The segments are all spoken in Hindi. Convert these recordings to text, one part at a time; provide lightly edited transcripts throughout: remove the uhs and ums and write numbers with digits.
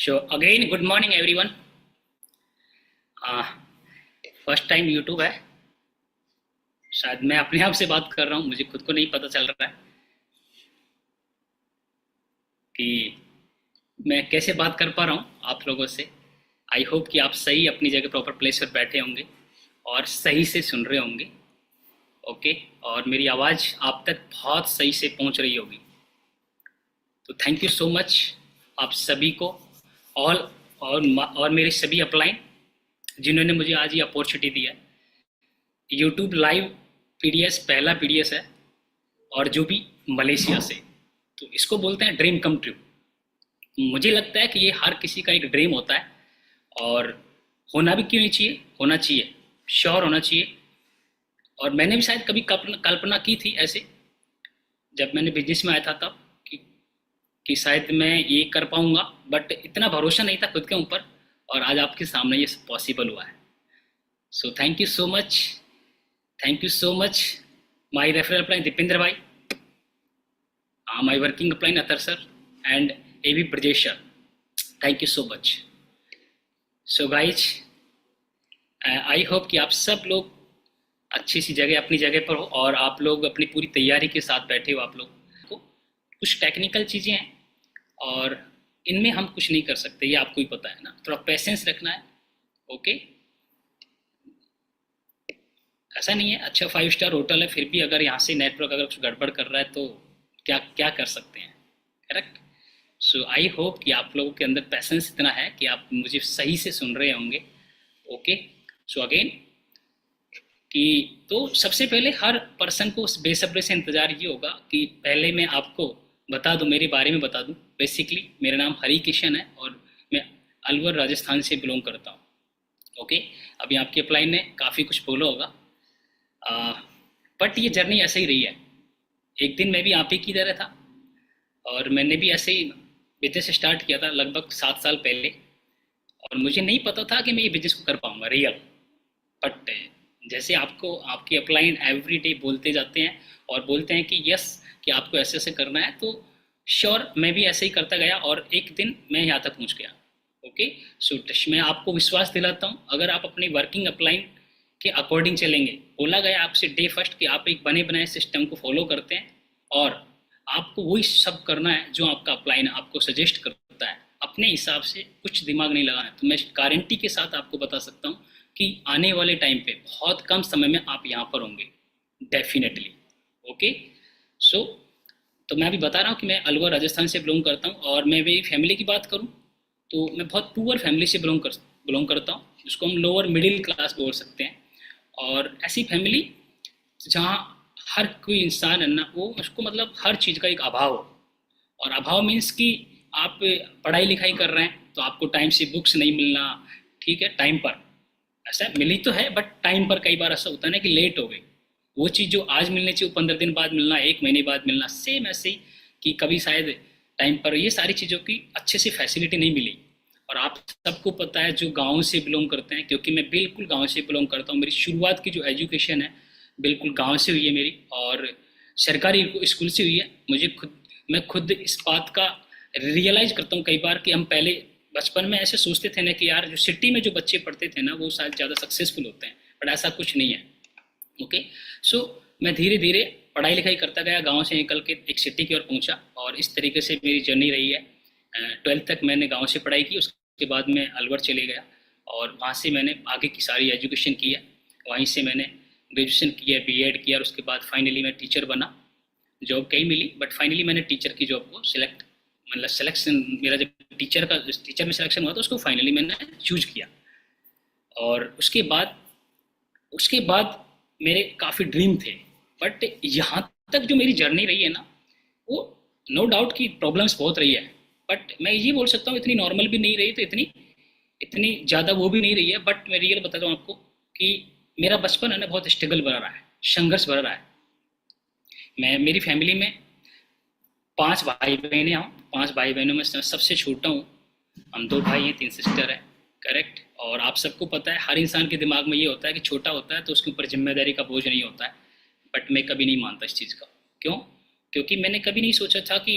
So again, good morning everyone. First time YouTube है। शायद मैं अपने आप से बात कर रहा हूँ, मुझे खुद को नहीं पता चल रहा है कि मैं कैसे बात कर पा रहा हूँ आप लोगों से। आई होप कि आप सही अपनी जगह प्रॉपर प्लेस पर बैठे होंगे और सही से सुन रहे होंगे। ओके, और मेरी आवाज़ आप तक बहुत सही से पहुँच रही होगी। तो थैंक यू सो मच आप सभी को। ऑल और मेरे सभी अपलाइन जिन्होंने मुझे आज ये अपॉर्चुनिटी दिया है। यूट्यूब लाइव पीडीएस पहला पीडीएस है, और जो भी मलेशिया से, तो इसको बोलते हैं ड्रीम कम ट्रू। मुझे लगता है कि ये हर किसी का एक ड्रीम होता है, और होना भी क्यों नहीं चाहिए, होना चाहिए, श्योर होना चाहिए। और मैंने भी शायद कभी कल्पना की थी ऐसे, जब मैंने बिजनेस में आया था तब, कि शायद मैं ये कर पाऊंगा, बट इतना भरोसा नहीं था खुद के ऊपर, और आज आपके सामने ये पॉसिबल हुआ है। So thank you so much, thank you so much my referral upline Dipendra भाई, my working upline Atar sir, and AV Brajesh sir. Thank you so much. So guys, I hope कि आप सब लोग अच्छी सी जगह अपनी जगह पर हो, और आप लोग अपनी पूरी तैयारी के साथ बैठे हो। आप लोग को कुछ टेक्निकल चीज़ें हैं, और इनमें हम कुछ नहीं कर सकते, ये आपको ही पता है ना। थोड़ा पेशेंस रखना है। ओके, ऐसा नहीं है, अच्छा 5 स्टार होटल है, फिर भी अगर यहाँ से नेटवर्क अगर कुछ गड़बड़ कर रहा है तो क्या क्या कर सकते हैं। करेक्ट। सो आई होप कि आप लोगों के अंदर पैसेंस इतना है कि आप मुझे सही से सुन रहे होंगे। ओके। सो अगेन, कि तो सबसे पहले हर पर्सन को बेसब्री से इंतज़ार ये होगा कि पहले मैं आपको बता दूं, मेरे बारे में बता दूं। बेसिकली मेरा नाम हरी किशन है, और मैं अलवर राजस्थान से बिलोंग करता हूँ। ओके। अभी आपके अपलाइन ने काफ़ी कुछ बोला होगा, बट ये जर्नी ऐसे ही रही है। एक दिन मैं भी आप ही की तरह था, और मैंने भी ऐसे ही बिजनेस स्टार्ट किया था लगभग 7 साल पहले, और मुझे नहीं पता था कि मैं ये बिजनेस को कर पाऊंगा रियल। बट जैसे आपको आपके अपलाइन एवरी डे बोलते जाते हैं और बोलते हैं कि यस, कि आपको ऐसे ऐसे करना है, तो श्योर मैं भी ऐसे ही करता गया, और एक दिन मैं यहाँ तक पहुँच गया। ओके। सो मैं आपको विश्वास दिलाता हूँ, अगर आप अपनी वर्किंग अपलाइन के अकॉर्डिंग चलेंगे, बोला गया आपसे डे फर्स्ट कि आप एक बने बनाए सिस्टम को फॉलो करते हैं, और आपको वही सब करना है जो आपका अपलाइन आपको सजेस्ट करता है, अपने हिसाब से कुछ दिमाग नहीं लगाना है, तो मैं गारंटी के साथ आपको बता सकता हूँ कि आने वाले टाइम पे बहुत कम समय में आप यहाँ पर होंगे, डेफिनेटली। ओके। सो तो मैं अभी बता रहा हूँ कि मैं अलवर राजस्थान से बिलोंग करता हूँ, और मैं मेरी फैमिली की बात करूँ तो मैं बहुत पुअर फैमिली से बिलोंग करता हूँ, जिसको हम लोअर मिडिल क्लास बोल सकते हैं। और ऐसी फैमिली जहाँ हर कोई इंसान है ना, वो उसको मतलब हर चीज़ का एक अभाव हो। और अभाव मीन्स कि आप पढ़ाई लिखाई कर रहे हैं तो आपको टाइम से बुक्स नहीं मिलना, ठीक है, टाइम पर। ऐसा मिली तो है, बट टाइम पर कई बार ऐसा होता है ना कि लेट हो गई। वो चीज़ जो आज मिलनी चाहिए वो 15 दिन बाद मिलना, 1 महीने बाद मिलना, सेम ऐसे ही कि कभी शायद टाइम पर ये सारी चीज़ों की अच्छे से फैसिलिटी नहीं मिली। और आप सबको पता है जो गाँव से बिलोंग करते हैं, क्योंकि मैं बिल्कुल गाँव से बिलोंग करता हूँ, मेरी शुरुआत की जो एजुकेशन है बिल्कुल गाँव से हुई है मेरी, और सरकारी स्कूल से हुई है। मैं खुद इस बात का रियलाइज करता हूँ कई बार कि हम पहले बचपन में ऐसे सोचते थे ना कि यार जो सिटी में जो बच्चे पढ़ते थे ना वो शायद ज़्यादा सक्सेसफुल होते हैं, बट ऐसा कुछ नहीं है। ओके। सो मैं धीरे धीरे पढ़ाई लिखाई करता गया, गांव से निकल के एक सिटी की ओर पहुंचा, और इस तरीके से मेरी जर्नी रही है। 12th तक मैंने गांव से पढ़ाई की, उसके बाद मैं अलवर चले गया, और वहाँ से मैंने आगे की सारी एजुकेशन की है। वहीं से मैंने ग्रेजुएशन किया, बीएड किया, और उसके बाद फाइनली मैं टीचर बना। जॉब कहीं मिली, बट फाइनली मैंने टीचर की जॉब को मतलब सिलेक्शन मेरा जब टीचर में सिलेक्शन हुआ तो उसको फाइनली मैंने चूज किया। और उसके बाद मेरे काफ़ी ड्रीम थे, बट यहाँ तक जो मेरी जर्नी रही है ना, वो नो डाउट कि प्रॉब्लम्स बहुत रही है, बट मैं ये बोल सकता हूँ इतनी नॉर्मल भी नहीं रही, तो इतनी इतनी ज़्यादा वो भी नहीं रही है। बट मैं रियल बताता हूँ आपको कि मेरा बचपन है ना बहुत स्ट्रगल भरा रहा है, संघर्ष भरा रहा है। मेरी फैमिली में 5 भाई बहन हैं हम, 5 भाई बहनों में सबसे छोटा हूँ। हम 2 भाई हैं, 3 सिस्टर है। करेक्ट। और आप सबको पता है हर इंसान के दिमाग में ये होता है कि छोटा होता है तो उसके ऊपर जिम्मेदारी का बोझ नहीं होता है, बट मैं कभी नहीं मानता इस चीज़ का। क्यों? क्योंकि मैंने कभी नहीं सोचा था कि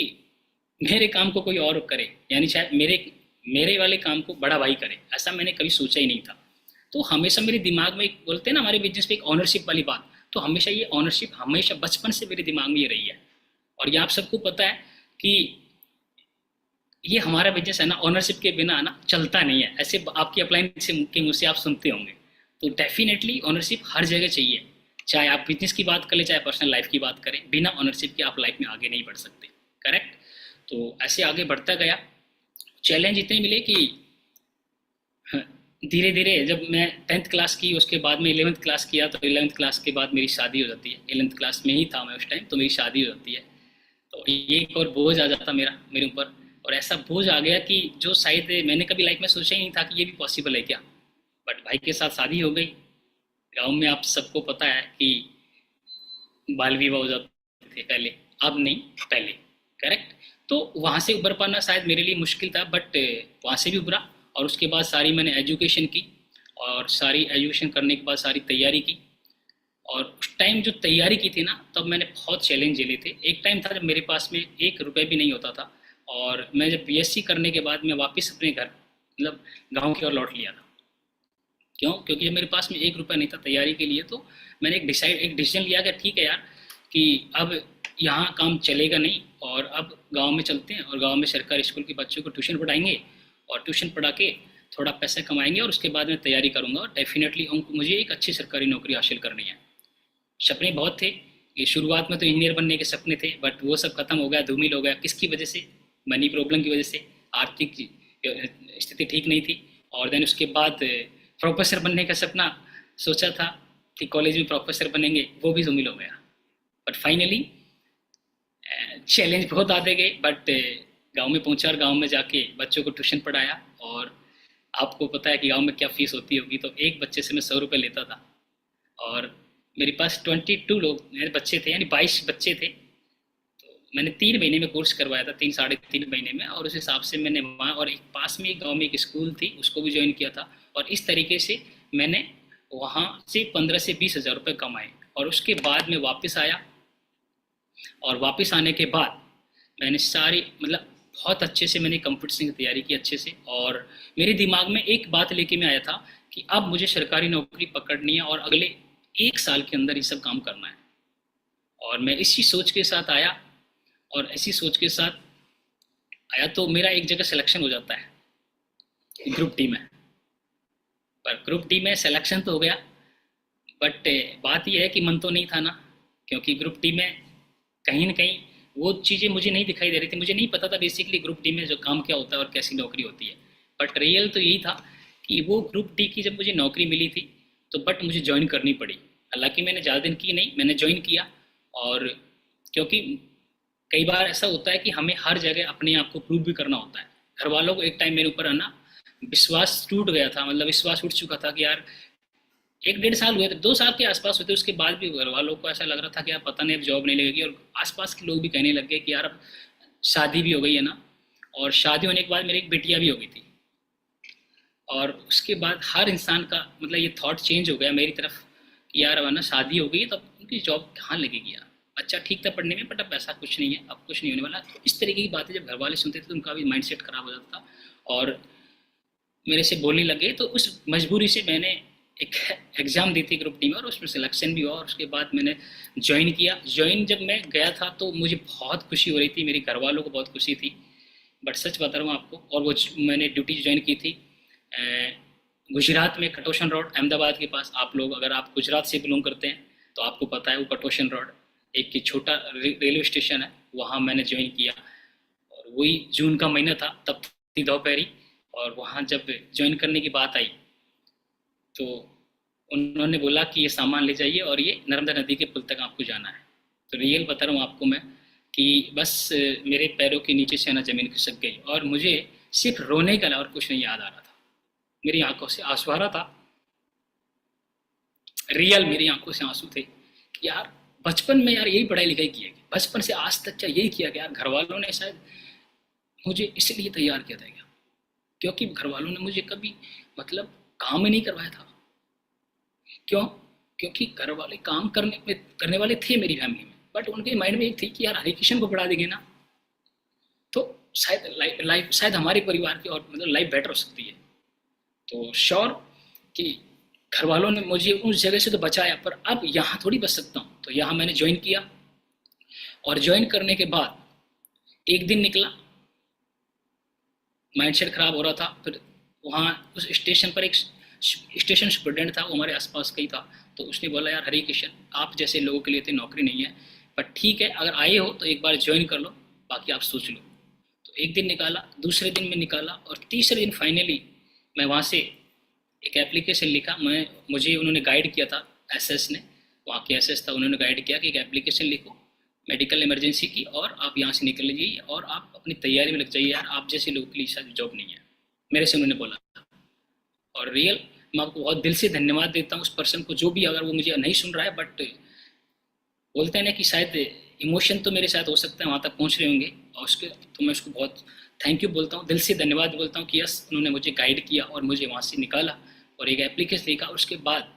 मेरे काम को कोई और करे, यानी शायद मेरे वाले काम को बड़ा भाई करे, ऐसा मैंने कभी सोचा ही नहीं था। तो हमेशा मेरे दिमाग में एक बोलते हैं ना हमारे बिजनेस पे एक ऑनरशिप वाली बात, तो हमेशा ये ऑनरशिप हमेशा बचपन से मेरे दिमाग में ये रही है। और ये आप सबको पता है कि ये हमारा बिजनेस है ना, ऑनरशिप के बिना ना चलता नहीं है, ऐसे आपकी अपलाइन से के मुँह से आप सुनते होंगे। तो डेफिनेटली ऑनरशिप हर जगह चाहिए, चाहे आप बिजनेस की बात करें चाहे पर्सनल लाइफ की बात करें, बिना ऑनरशिप के आप लाइफ में आगे नहीं बढ़ सकते। करेक्ट। तो ऐसे आगे बढ़ता गया, चैलेंज इतने मिले कि धीरे धीरे जब मैं 10th क्लास की, उसके बाद में 11th क्लास किया, तो 11th क्लास के बाद मेरी शादी हो जाती है। 11th क्लास में ही था मैं उस टाइम, तो मेरी शादी हो जाती है। तो ये एक और बोझ आ जाता मेरा मेरे ऊपर, और ऐसा बोझ आ गया कि जो शायद मैंने कभी लाइफ में सोचा ही नहीं था कि ये भी पॉसिबल है क्या। बट भाई के साथ शादी हो गई। गांव में आप सबको पता है कि बाल विवाह हो जाते थे पहले, अब नहीं, पहले। करेक्ट। तो वहाँ से उबर पाना शायद मेरे लिए मुश्किल था, बट वहाँ से भी उभरा। और उसके बाद सारी मैंने एजुकेशन की, और सारी एजुकेशन करने के बाद सारी तैयारी की। और उस टाइम जो तैयारी की थी ना, तब मैंने बहुत चैलेंज झेले थे। एक टाइम था जब मेरे पास में 1 रुपये भी नहीं होता था, और मैं जब बीएससी करने के बाद मैं वापस अपने घर, मतलब गांव की ओर लौट लिया था। क्यों? क्योंकि जब मेरे पास में 1 रुपया नहीं था तैयारी के लिए, तो मैंने एक डिसीजन लिया कि ठीक है यार, कि अब यहाँ काम चलेगा नहीं, और अब गांव में चलते हैं, और गांव में सरकारी स्कूल के बच्चों को ट्यूशन पढ़ाएंगे, और ट्यूशन पढ़ा के थोड़ा पैसा कमाएंगे, और उसके बाद मैं तैयारी करूँगा, और डेफिनेटली मुझे एक अच्छी सरकारी नौकरी हासिल करनी है। सपने बहुत थे। ये शुरुआत में तो इंजीनियर बनने के सपने थे, बट वो सब खत्म हो गया, धूमिल हो गया। किसकी वजह से? मनी प्रॉब्लम की वजह से। आर्थिक स्थिति ठीक नहीं थी। और देन उसके बाद प्रोफेसर बनने का सपना सोचा था कि कॉलेज में प्रोफेसर बनेंगे, वो भी धूमिल हो गया। बट फाइनली चैलेंज बहुत आते गए, बट गांव में पहुंचा, और गांव में जाके बच्चों को ट्यूशन पढ़ाया। और आपको पता है कि गांव में क्या फीस होती होगी, तो एक बच्चे से मैं 100 रुपये लेता था। और मेरे पास 22 लोग मेरे बच्चे थे, यानी 22 बच्चे थे। तो मैंने 3 महीने में कोर्स करवाया था, 3 साढ़े 3 महीने में। और उस हिसाब से मैंने वहाँ, और एक पास में एक गांव में एक स्कूल थी, उसको भी ज्वाइन किया था। और इस तरीके से मैंने वहाँ से 15 से 20 हज़ार रुपये कमाए। और उसके बाद मैं वापस आया, और वापस आने के बाद मैंने सारी, मतलब बहुत अच्छे से मैंने कंपटीशन की तैयारी की अच्छे से। और मेरे दिमाग में एक बात लेके मैं आया था कि अब मुझे सरकारी नौकरी पकड़नी है, और अगले 1 साल के अंदर ये सब काम करना है। और मैं इसी सोच के साथ आया, और इसी सोच के साथ आया, तो मेरा एक जगह सिलेक्शन हो जाता है ग्रुप डी में। पर ग्रुप डी में सिलेक्शन तो हो गया, बट बात यह है कि मन तो नहीं था ना। क्योंकि ग्रुप डी में कहीं ना कहीं वो चीज़ें मुझे नहीं दिखाई दे रही थी। मुझे नहीं पता था बेसिकली ग्रुप डी में जो काम क्या होता है और कैसी नौकरी होती है। बट रियल तो यही था कि वो ग्रुप डी की जब मुझे नौकरी मिली थी, तो बट मुझे ज्वाइन करनी पड़ी। हालांकि मैंने ज़्यादा दिन की नहीं, मैंने ज्वाइन किया। और क्योंकि कई बार ऐसा होता है कि हमें हर जगह अपने आप को प्रूव भी करना होता है। घर वालों को एक टाइम मेरे ऊपर है ना विश्वास टूट गया था, मतलब विश्वास उठ चुका था कि यार 1 डेढ़ साल हुए थे, 2 साल के आसपास हुए थे। उसके बाद भी घर वालों को ऐसा लग रहा था कि यार पता नहीं अब जॉब नहीं लगेगी। और आसपास के लोग भी कहने लग गए कि यार अब शादी भी हो गई है ना। और शादी होने के बाद मेरी एक बेटिया भी हो गई थी। और उसके बाद हर इंसान का मतलब ये थॉट चेंज हो गया मेरी तरफ कि यार अब ना शादी हो गई है, तो अब उनकी जॉब कहाँ लगेगी यार। अच्छा ठीक था पढ़ने में, बट अब ऐसा कुछ नहीं है, अब कुछ नहीं होने वाला। तो इस तरीके की बातें जब घर वाले सुनते थे तो उनका भी माइंडसेट खराब हो जाता था, और मेरे से बोलने लगे। तो उस मजबूरी से मैंने एक एग्ज़ाम दी थी ग्रुप डी में, और उसमें सिलेक्शन भी हुआ। और उसके बाद मैंने ज्वाइन किया। ज्वाइन जब मैं गया था तो मुझे बहुत खुशी हो रही थी, मेरे घर वालों को बहुत खुशी थी। बट सच बता रहा हूँ आपको, और वो मैंने ड्यूटी ज्वाइन की थी गुजरात में, कटोशन रोड, अहमदाबाद के पास। आप लोग अगर आप गुजरात से बिलोंग करते हैं तो आपको पता है वो कटोशन रोड एक छोटा रेलवे स्टेशन है, वहाँ मैंने ज्वाइन किया। और वही जून का महीना था, तब थी दोपहरी। और वहाँ जब ज्वाइन करने की बात आई, तो उन्होंने बोला कि ये सामान ले जाइए और ये नर्मदा नदी के पुल तक आपको जाना है। तो रियल बता रहा हूँ आपको मैं कि बस मेरे पैरों के नीचे से ना ज़मीन खिसक गई, और मुझे सिर्फ रोने के अलावा और कुछ नहीं याद आ रहा था। मेरी आंखों से आंसू आ रहा था, रियल मेरी आंखों से आंसू थे कि यार बचपन में यार यही पढ़ाई लिखाई की है, बचपन से आज तक क्या यही किया गया। घर वालों ने शायद मुझे इसलिए तैयार किया था क्या, क्योंकि घर वालों ने मुझे कभी मतलब काम ही नहीं करवाया था। क्यों? क्योंकि घर वाले काम करने वाले थे मेरी फैमिली में, बट उनके माइंड में एक थी कि यार हरिकिशन को पढ़ा देंगे ना, तो शायद लाइफ शायद हमारे परिवार की और मतलब लाइफ बेटर हो सकती है। तो श्योर कि घर वालों ने मुझे उस जगह से तो बचाया, पर अब यहाँ थोड़ी बच सकता हूँ। तो यहाँ मैंने ज्वाइन किया, और ज्वाइन करने के बाद एक दिन निकला, माइंडसेट खराब हो रहा था। फिर वहाँ उस स्टेशन पर एक स्टेशन सुपरडेंट था, वो हमारे आसपास का ही था। तो उसने बोला, यार हरी किशन, आप जैसे लोगों के लिए तो नौकरी नहीं है, पर ठीक है अगर आए हो तो एक बार ज्वाइन कर लो, बाकी आप सोच लो। तो एक दिन निकाला, दूसरे दिन में निकाला, और तीसरे दिन फाइनली मैं वहाँ से एक एप्लीकेशन लिखा। मुझे उन्होंने गाइड किया था, एसएस ने, वहाँ के एसएस था, उन्होंने गाइड किया कि एक एप्लीकेशन लिखो मेडिकल इमरजेंसी की, और आप यहाँ से निकल लीजिए और आप अपनी तैयारी में लग जाइए, यार आप जैसे लोगों के लिए शायद जॉब नहीं है, मेरे से उन्होंने बोला। और रियल मैं आपको बहुत दिल से धन्यवाद देता हूँ उस पर्सन को, जो भी, अगर वो मुझे नहीं सुन रहा है, बट बोलते हैं ना कि शायद इमोशन तो मेरे साथ हो सकता है वहाँ तक पहुँच रहे होंगे, और उसके तो मैं उसको बहुत थैंक यू बोलता हूँ, दिल से धन्यवाद बोलता हूँ कि यस उन्होंने मुझे गाइड किया और मुझे वहाँ से निकाला और एक एप्लीकेशन लिखा, और उसके बाद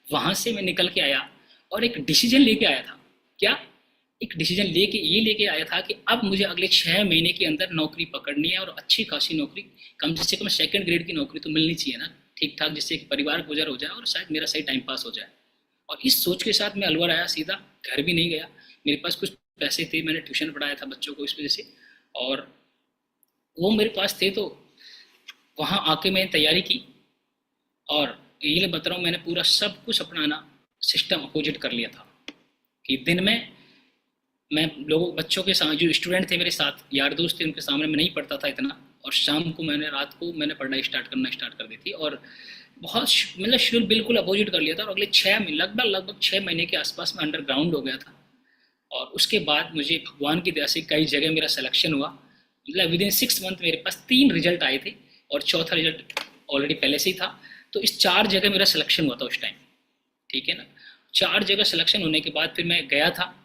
वहाँ से मैं निकल के आया और एक डिसीजन लेके आया था। क्या? एक डिसीजन लेके आया था कि अब मुझे अगले 6 महीने के अंदर नौकरी पकड़नी है, और अच्छी खासी नौकरी, कम से कम सेकंड ग्रेड की नौकरी तो मिलनी चाहिए ना, ठीक ठाक, जिससे कि परिवार गुजर हो जाए और शायद मेरा सही टाइम पास हो जाए। और इस सोच के साथ मैं अलवर आया, सीधा घर भी नहीं गया। मेरे पास कुछ पैसे थे, मैंने ट्यूशन पढ़ाया था बच्चों को इस वजह से, और वो मेरे पास थे, तो वहाँ आके मैंने तैयारी की। और ये बता रहा हूँ, मैंने पूरा सब कुछ अपना ना सिस्टम अपोजिट कर लिया था कि दिन में मैं लोगों बच्चों के साथ, जो स्टूडेंट थे मेरे साथ, यार दोस्त थे, उनके सामने मैं नहीं पढ़ता था इतना, और शाम को मैंने रात को मैंने पढ़ना स्टार्ट कर दी थी, और बहुत मतलब शेड्यूल बिल्कुल अपोजिट कर लिया था। और अगले लगभग 6 महीने के आसपास में अंडरग्राउंड हो गया था। और उसके बाद मुझे भगवान की दया से कई जगह मेरा सिलेक्शन हुआ, मतलब विद इन 6 मंथ मेरे पास 3 रिजल्ट आए थे, और चौथा रिजल्ट ऑलरेडी पहले से ही था। तो इस 4 जगह मेरा सिलेक्शन हुआ था उस टाइम, ठीक है ना। 4 जगह सिलेक्शन होने के बाद फिर मैं गया था,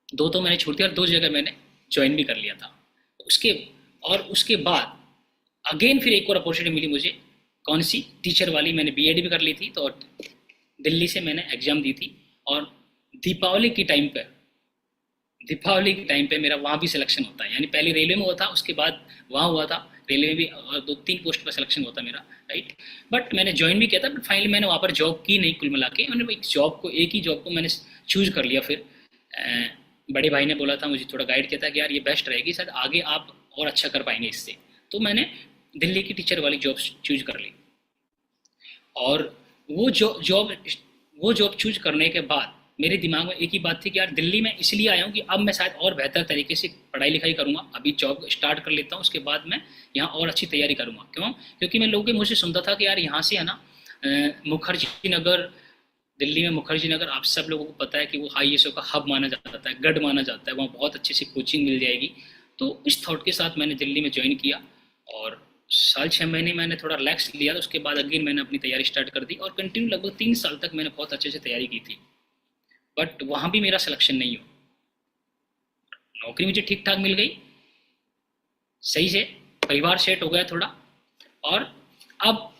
2 तो मैंने छोड़ दिया और 2 जगह मैंने ज्वाइन भी कर लिया था। उसके उसके बाद अगेन फिर एक और अपॉर्चुनिटी मिली मुझे, कौन सी? टीचर वाली। मैंने बीएड भी कर ली थी, तो दिल्ली से मैंने एग्ज़ाम दी थी, और दीपावली की टाइम पर दीपावली के टाइम पे मेरा वहाँ भी सिलेक्शन होता है। यानी पहले रेलवे में हुआ था, उसके बाद वहाँ हुआ था, रेलवे में भी 2-3 पोस्ट पर सिलेक्शन होता मेरा, राइट। बट मैंने ज्वाइन भी किया था, बट फाइनली मैंने वहाँ पर जॉब की नहीं। कुल मिला के मैंने एक ही जॉब को मैंने चूज कर लिया। फिर बड़े भाई ने बोला था, मुझे थोड़ा गाइड किया था कि यार ये बेस्ट रहेगी, शायद आगे आप और अच्छा कर पाएंगे इससे। तो मैंने दिल्ली की टीचर वाली जॉब चूज कर ली। और वो जॉब चूज करने के बाद मेरे दिमाग में एक ही बात थी कि यार दिल्ली में इसलिए आया हूँ कि अब मैं शायद और बेहतर तरीके से पढ़ाई लिखाई करूँगा। अभी जॉब स्टार्ट कर लेता हूँ, उसके बाद मैं यहाँ और अच्छी तैयारी करूँगा। क्यों? क्योंकि मैं लोगों के मुँह से सुनता था कि यार यहाँ से है ना, मुखर्जी नगर, दिल्ली में मुखर्जी नगर, आप सब लोगों को पता है कि वो आईएसओ का हब माना जाता है, गढ़ माना जाता है, वहाँ बहुत अच्छी सी कोचिंग मिल जाएगी। तो इस थॉट के साथ मैंने दिल्ली में ज्वाइन किया, और साल 6 महीने मैंने थोड़ा रिलैक्स लिया, तो उसके बाद अगेन मैंने अपनी तैयारी स्टार्ट कर दी, और कंटिन्यू लगभग 3 साल तक मैंने बहुत अच्छे से तैयारी की थी। बट वहाँ भी मेरा सिलेक्शन नहीं हुआ। नौकरी मुझे ठीक ठाक मिल गई, सही से परिवार सेट हो गया थोड़ा, और अब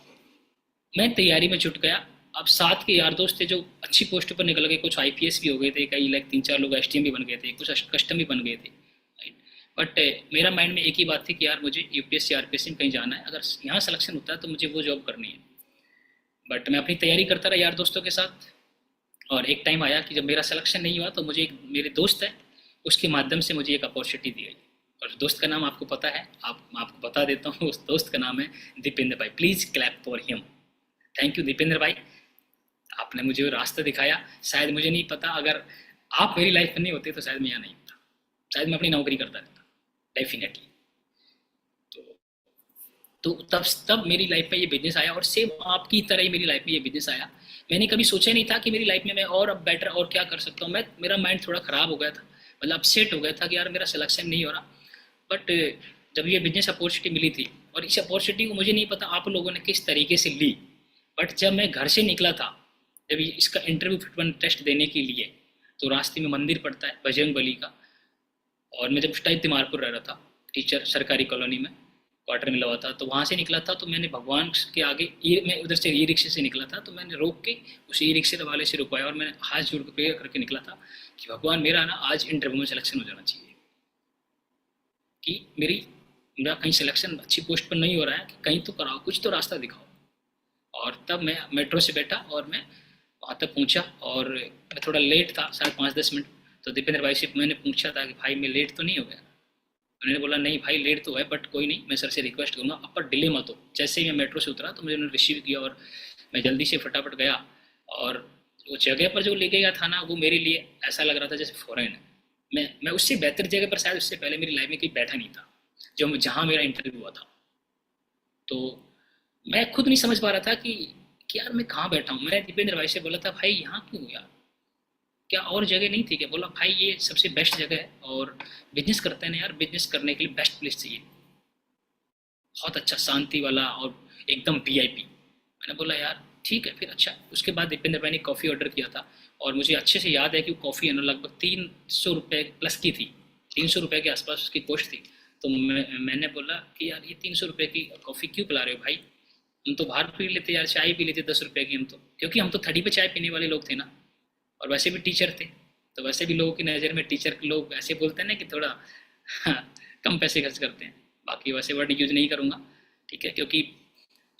मैं तैयारी में जुट गया। अब साथ के यार दोस्त थे जो अच्छी पोस्ट पर निकल गए, कुछ आईपीएस भी हो गए थे, कई लाइक 3-4 लोग एसडीएम भी बन गए थे, कुछ कस्टम भी बन गए थे, राइट। बट मेरा माइंड में एक ही बात थी कि यार मुझे यूपीएससी आरपीएससी में कहीं जाना है, अगर यहाँ सिलेक्शन होता है तो मुझे वो जॉब करनी है। बट मैं अपनी तैयारी करता रहा यार दोस्तों के साथ, और एक टाइम आया कि जब मेरा सिलेक्शन नहीं हुआ, तो मुझे एक मेरे दोस्त है, उसके माध्यम से मुझे एक अपॉर्चुनिटी दी गई। और दोस्त का नाम आपको पता है, मैं आपको बता देता हूँ, उस दोस्त का नाम है दीपेंद्र भाई। Please clap for him. Thank you Dipendra भाई, आपने मुझे वो रास्ता दिखाया। शायद मुझे नहीं पता, अगर आप मेरी लाइफ में नहीं होते तो शायद मैं यहाँ नहीं होता, शायद मैं अपनी नौकरी करता रहता, डेफिनेटली। तो तब मेरी लाइफ में ये बिजनेस आया, और सेम आपकी तरह ही मेरी लाइफ में ये बिजनेस आया। मैंने कभी सोचा नहीं था कि मेरी लाइफ में मैं और अब बेटर और क्या कर सकता हूँ। मेरा माइंड थोड़ा ख़राब हो गया था, मतलब अपसेट हो गया था कि यार मेरा सिलेक्शन नहीं हो रहा। बट जब ये बिजनेस अपॉर्चुनिटी मिली थी, और इस अपॉर्चुनिटी को मुझे नहीं पता आप लोगों ने किस तरीके से ली, बट जब मैं घर से निकला था, जब इसका इंटरव्यू फिटमेंट टेस्ट देने के लिए, तो रास्ते में मंदिर पड़ता है बजरंग बली का, और मैं जब उस टाइम तिमारपुर रह रहा था, टीचर सरकारी कॉलोनी में क्वार्टर में लगा था, तो वहाँ से निकला था, तो मैंने भगवान के आगे मैं उधर से ई रिक्शे से निकला था, तो मैंने रोक के उस ई रिक्शे वाले से रुकवाया, और मैंने हाथ जोड़ के प्रेयर करके निकला था कि भगवान मेरा ना आज इंटरव्यू में सिलेक्शन हो जाना चाहिए। कि मेरा कहीं सिलेक्शन अच्छी पोस्ट पर नहीं हो रहा है, कि कहीं तो कराओ, कुछ तो रास्ता दिखाओ। और तब मैं मेट्रो से बैठा और मैं वहाँ तक पहुँचा। और मैं थोड़ा लेट था, शायद 5-10 मिनट। तो दीपेंद्र भाई से मैंने पूछा था कि भाई मैं लेट तो नहीं हो गया? उन्होंने बोला नहीं भाई लेट तो है, बट कोई नहीं, मैं सर से रिक्वेस्ट करूँगा अब पर डिले मत हो। जैसे ही मैं मेट्रो से उतरा तो मुझे उन्होंने रिसीव किया और मैं जल्दी से फटाफट गया। और वो जगह पर जो ले गया था ना, वो मेरे लिए ऐसा लग रहा था जैसे फॉरेन है। मैं उससे बेहतर जगह पर शायद उससे पहले मेरी लाइफ में कहीं बैठा नहीं था, जो जहाँ मेरा इंटरव्यू हुआ था। तो मैं खुद नहीं समझ पा रहा था कि यार मैं कहाँ बैठा हूँ। मैंने दीपेंद्र भाई से बोला था भाई यहाँ क्यों यार, क्या और जगह नहीं थी क्या? बोला भाई ये सबसे बेस्ट जगह है, और बिजनेस करते हैं ना यार, बिजनेस करने के लिए बेस्ट प्लेस चाहिए, बहुत अच्छा शांति वाला और एकदम वीआईपी। मैंने बोला यार ठीक है फिर। अच्छा, उसके बाद दीपेंद्र भाई ने कॉफ़ी ऑर्डर किया था। और मुझे अच्छे से याद है कि वो कॉफ़ी है ना लगभग 300 रुपये प्लस की थी, 300 रुपये के आसपास उसकी कॉस्ट थी। तो मैंने बोला कि यार ये 300 रुपये की कॉफ़ी क्यों पिला रहे हो भाई, हम तो बाहर पी लेते यार, चाय पी लेते 10 रुपये की हम तो, क्योंकि हम तो 30 पे चाय पीने वाले लोग थे ना। और वैसे भी टीचर थे, तो वैसे भी लोगों की नज़र में टीचर लोग ऐसे बोलते हैं ना कि थोड़ा कम पैसे खर्च करते हैं। बाकी वैसे वर्ड यूज नहीं करूँगा, ठीक है, क्योंकि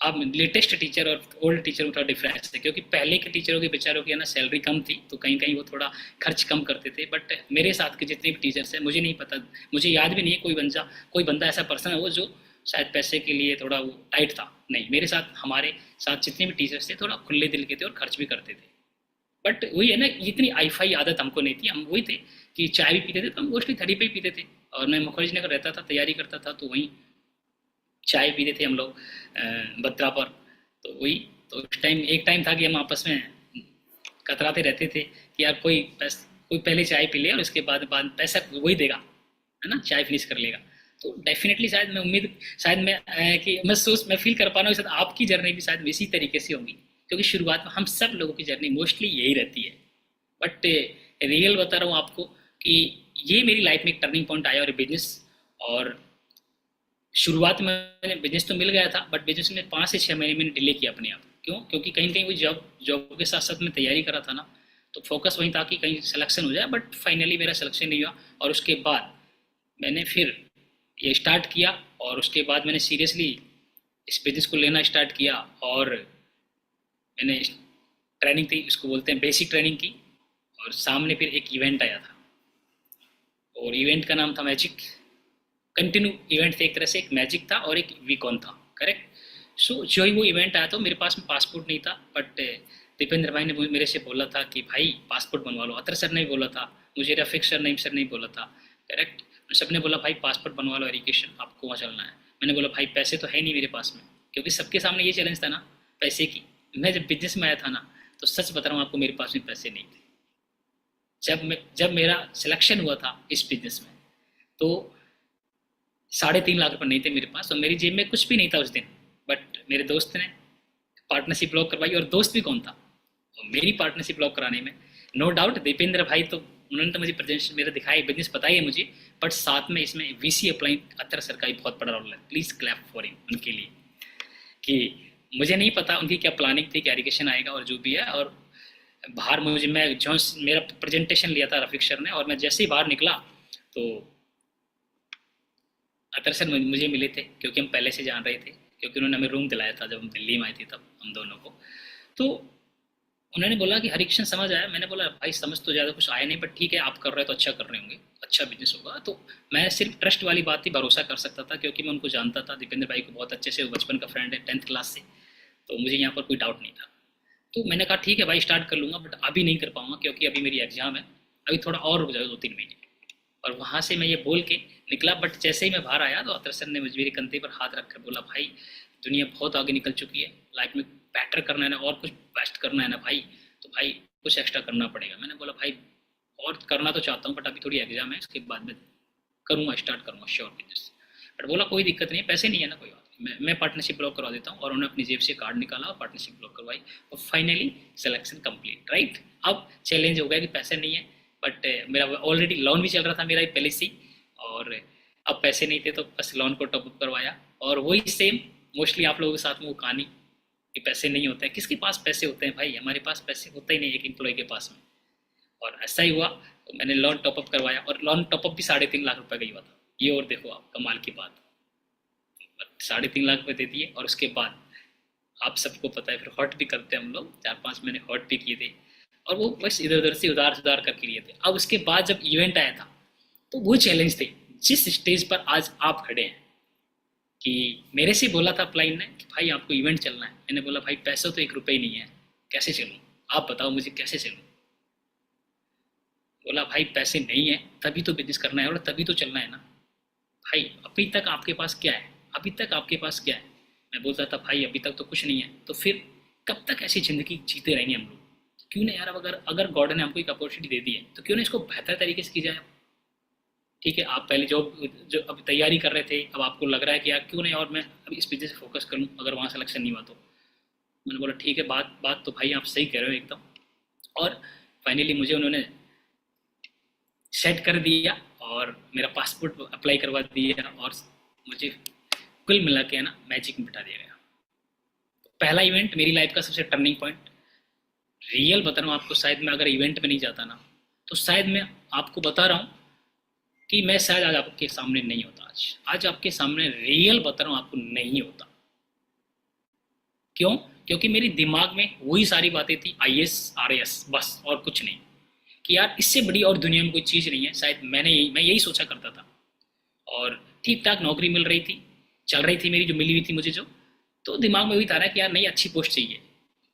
अब लेटेस्ट टीचर और ओल्ड टीचर में थोड़ा डिफरेंस है। क्योंकि पहले के टीचरों के बेचारों की है ना सैलरी कम थी, तो कहीं कहीं वो थोड़ा खर्च कम करते थे। बट मेरे साथ के जितने भी टीचर्स हैं, मुझे नहीं पता, मुझे याद भी नहीं है कोई बंदा ऐसा पर्सन है वो जो शायद पैसे के लिए थोड़ा वो टाइट था। नहीं, मेरे साथ हमारे साथ जितने भी टीचर्स थे थोड़ा खुले दिल के थे और खर्च भी करते थे। बट वही है ना, इतनी आईफाई आदत हमको नहीं थी। हम वही थे कि चाय भी पीते थे तो हम मोस्टली 30 पे ही पीते थे। और मैं मुखर्जी नगर रहता था, तैयारी करता था, तो वहीं चाय पीते थे हम लोग बत्रा पर। तो वही, तो उस टाइम एक टाइम था कि हम आपस में कतराते रहते थे कि यार कोई पहले चाय पी ले और उसके बाद पैसा वही देगा, है ना, चाय फिनिश कर लेगा। तो डेफिनेटली शायद मैं उम्मीद, शायद मैं फील कर पा रहा हूँ शायद आपकी जर्नी भी शायद इसी तरीके से होगी। क्योंकि शुरुआत में हम सब लोगों की जर्नी मोस्टली यही रहती है। बट रियल बता रहा हूँ आपको कि ये मेरी लाइफ में एक टर्निंग पॉइंट आया और बिजनेस। और शुरुआत में मैंने बिजनेस तो मिल गया था, बट बिजनेस में 5 से 6 महीने मैंने डिले किया अपने आप। क्यों? क्योंकि कहीं ना कहीं वो जॉब जॉब के साथ साथ मैं तैयारी करा था ना, तो फोकस वहीं था कि कहीं सिलेक्शन हो जाए। बट फाइनली मेरा सिलेक्शन नहीं हुआ। और उसके बाद मैंने फिर ये स्टार्ट किया। और उसके बाद मैंने सीरियसली इस बिजनेस को लेना स्टार्ट किया। और मैंने ट्रेनिंग थी, इसको बोलते हैं बेसिक ट्रेनिंग की। और सामने फिर एक इवेंट आया था, और इवेंट का नाम था मैजिक। कंटिन्यू इवेंट थे, एक तरह से एक मैजिक था और एक वीकॉन था, करेक्ट। सो जो ही वो इवेंट आया तो मेरे पास में पासपोर्ट नहीं था। बट दीपेंद्र भाई ने मेरे से बोला था कि भाई पासपोर्ट बनवा लो। अतर सर ने बोला था मुझे, रफीक सर नईम सर ने बोला था, करेक्ट। सबने बोला भाई पासपोर्ट बनवा लो, एरिकेशन आपको वहाँ चलना है। मैंने बोला भाई पैसे तो है नहीं मेरे पास में, क्योंकि सबके सामने ये चैलेंज था ना पैसे की। मैं जब बिजनेस में आया था ना, तो सच बता रहा हूँ आपको, मेरे पास में पैसे नहीं थे। जब मेरा सिलेक्शन हुआ था इस बिजनेस में, तो 3.5 लाख रुपए नहीं थे मेरे पास, और मेरी जेब में कुछ भी नहीं था उस दिन। बट मेरे दोस्त ने पार्टनरशिप ब्लॉक करवाई। और दोस्त भी कौन था, और मेरी पार्टनरशिप ब्लॉक कराने में नो डाउट दीपेंद्र भाई, तो उन्होंने तो मुझे प्रेजेंटेशन मेरा दिखाई, बिजनेस बताई है मुझे। बट साथ में इसमें वीसी अप्लाई अतर सर का भी बहुत बड़ा रोल है। प्लीज़ क्लैप फॉर हिम, उनके लिए। कि मुझे नहीं पता उनकी क्या प्लानिंग थी, क्या एरिगेशन आएगा और जो भी है। और बाहर मुझे, मैं जो मेरा प्रेजेंटेशन लिया था रफीक सर ने, और मैं जैसे ही बाहर निकला तो अतर सर मुझे मिले थे, क्योंकि हम पहले से जान रहे थे, क्योंकि उन्होंने हमें रूम दिलाया था जब हम दिल्ली में आए थे तब हम दोनों को। तो उन्होंने बोला कि हरीकृष्ण समझ आया? मैंने बोला भाई समझ तो ज़्यादा कुछ आया नहीं, बट ठीक है आप कर रहे हो तो अच्छा कर रहे होंगे, अच्छा बिजनेस होगा। तो मैं सिर्फ ट्रस्ट वाली बात ही भरोसा कर सकता था, क्योंकि मैं उनको जानता था, दीपेंद्र भाई को बहुत अच्छे से, वो बचपन का फ्रेंड है 10th क्लास से। तो मुझे यहाँ पर कोई डाउट नहीं था। तो मैंने कहा ठीक है भाई स्टार्ट कर लूँगा, बट अभी नहीं कर पाऊँगा क्योंकि अभी मेरी एग्ज़ाम है, अभी थोड़ा और रुक जाओ 2-3 महीने। और वहाँ से मैं ये बोल के निकला। बट जैसे ही मैं बाहर आया तो अतर सर ने मुझे मेरे कंधे पर हाथ रखकर बोला भाई दुनिया बहुत आगे निकल चुकी है, लाइफ में बेटर करना है ना, और कुछ बेस्ट करना है ना भाई, तो भाई कुछ एक्स्ट्रा करना पड़ेगा। मैंने बोला भाई और करना तो चाहता हूँ, बट अभी थोड़ी एग्जाम है, उसके बाद में करूँगा, स्टार्ट करूँगा श्योर बिजनेस। बट बोला कोई दिक्कत नहीं है, पैसे नहीं है ना, कोई बात नहीं, मैं पार्टनरशिप ब्लॉक करवा देता हूँ। और उन्होंने अपनी जेब से कार्ड निकाला और पार्टनरशिप ब्लॉक करवाई। और फाइनली सिलेक्शन कंप्लीट, राइट। अब चैलेंज हो गया कि पैसे नहीं है, बट मेरा ऑलरेडी लोन भी चल रहा था मेरा पहले से ही। और अब पैसे नहीं थे तो बस लोन को टॉपअप करवाया। और वही सेम मोस्टली आप लोगों के साथ में वो कहानी कि पैसे नहीं होते हैं, किसके पास पैसे होते हैं भाई, हमारे पास पैसे होते ही नहीं एक एम्प्लॉय के पास में। और ऐसा ही हुआ, तो मैंने लोन टॉपअप करवाया, और लोन टॉपअप भी 3.5 लाख रुपए का ही हुआ था। ये और देखो आप कमाल की बात, 3.5 लाख रुपए दे दिए और उसके बाद आप सबको पता है फिर हॉट भी करते हैं हम लोग, 4-5 महीने हॉट भी किए थे और वो बस इधर उधर से उधार सुधार करके लिए थे। अब उसके बाद जब इवेंट आया था तो वो चैलेंज थे, जिस स्टेज पर आज आप खड़े हैं। कि मेरे से बोला था क्लाइंट ने कि भाई आपको इवेंट चलना है, मैंने बोला भाई पैसा तो 1 रुपये ही नहीं है, कैसे चलूँ, आप बताओ मुझे कैसे चलूँ। बोला भाई पैसे नहीं है तभी तो बिजनेस करना है और तभी तो चलना है ना। भाई अभी तक आपके पास क्या है, अभी तक आपके पास क्या है। मैं बोलता था भाई अभी तक तो कुछ नहीं है, तो फिर कब तक ऐसी ज़िंदगी जीते रहेंगे हम लोग। क्यों ना यार, अगर अगर गॉड ने हमको एक अपॉर्चुनिटी दे दी है तो क्यों ना इसको बेहतर तरीके से की जाए। ठीक है, आप पहले जो अब तैयारी कर रहे थे, अब आपको लग रहा है कि यार क्यों नहीं और मैं अभी इस बिजनेस से फोकस करूँ, अगर वहाँ सिलेक्शन नहीं हुआ तो। मैंने बोला ठीक है, बात बात तो भाई आप सही कह रहे हो एकदम। और फाइनली मुझे उन्होंने सेट कर दिया और मेरा पासपोर्ट अप्लाई करवा दिया और मुझे कुल मिला के है ना मैजिक में बिठा दिया गया। पहला इवेंट मेरी लाइफ का सबसे टर्निंग पॉइंट। रियल बता रहा हूँ आपको, शायद मैं अगर इवेंट में नहीं जाता ना तो शायद मैं आपको बता रहा हूँ कि मैं शायद आज आपके सामने नहीं होता। आज आपके सामने रियल बता रहा हूँ आपको नहीं होता। क्यों? क्योंकि मेरे दिमाग में वही सारी बातें थी, आईएएस आरएएस बस, और कुछ नहीं। कि यार इससे बड़ी और दुनिया में कोई चीज़ नहीं है। शायद मैं यही सोचा करता था और ठीक ठाक नौकरी मिल रही थी, चल रही थी मेरी, जो मिली हुई थी मुझे जो, तो दिमाग में वही था रहा कि यार नहीं अच्छी पोस्ट चाहिए।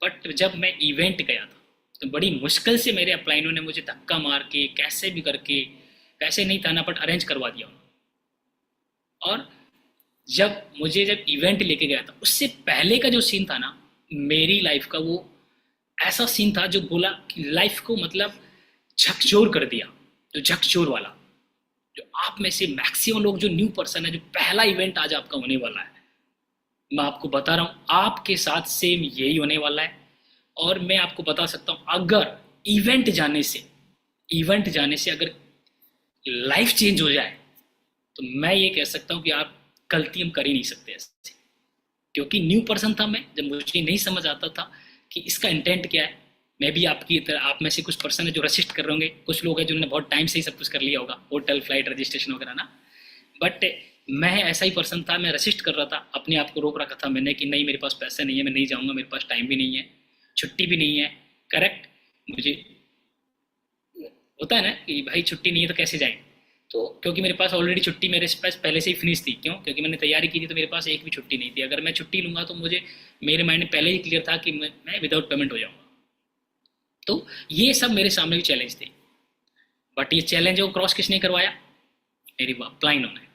बट जब मैं इवेंट गया था तो बड़ी मुश्किल से मेरे अपलाइनों ने मुझे धक्का मार के कैसे भी करके, पैसे नहीं था ना बट अरेंज करवा दिया उन्होंने। और जब इवेंट लेके गया था उससे पहले का जो सीन था ना मेरी लाइफ का, वो ऐसा सीन था जो बोला कि लाइफ को मतलब झकझोर कर दिया। जो झकझोर वाला, जो आप में से मैक्सिमम लोग जो न्यू पर्सन है, जो पहला इवेंट आज आपका होने वाला है, मैं आपको बता रहा हूँ आपके साथ सेम यही होने वाला है। और मैं आपको बता सकता हूँ अगर इवेंट जाने से अगर लाइफ चेंज हो जाए तो मैं ये कह सकता हूँ कि आप गलती हम कर ही नहीं सकते ऐसे। क्योंकि न्यू पर्सन था मैं, जब मुझे नहीं समझ आता था कि इसका इंटेंट क्या है। मैं भी आपकी तरह, आप में से कुछ पर्सन है जो रजिस्ट कर रहे होंगे, कुछ लोग हैं जिन्होंने बहुत टाइम से ही सब कुछ कर लिया होगा, होटल फ्लाइट रजिस्ट्रेशन वगैरह ना। बट मैं ऐसा ही पर्सन था, मैं रजिस्ट कर रहा था, अपने आप को रोक रखा था मैंने कि नहीं मेरे पास पैसे नहीं है, मैं नहीं जाऊँगा, मेरे पास टाइम भी नहीं है, छुट्टी भी नहीं है। करेक्ट, मुझे होता है ना कि भाई छुट्टी नहीं है तो कैसे जाएँ। तो क्योंकि मेरे पास ऑलरेडी छुट्टी मेरे पास पहले से ही फिनिश थी। क्यों? क्योंकि मैंने तैयारी की थी तो मेरे पास एक भी छुट्टी नहीं थी। अगर मैं छुट्टी लूँगा तो मुझे, मेरे माइंड में पहले ही क्लियर था कि मैं विदाउट पेमेंट हो जाऊँगा। तो ये सब मेरे सामने भी चैलेंज थे। बट ये चैलेंज को क्रॉस किसने करवाया? मेरी अपलाइन ने।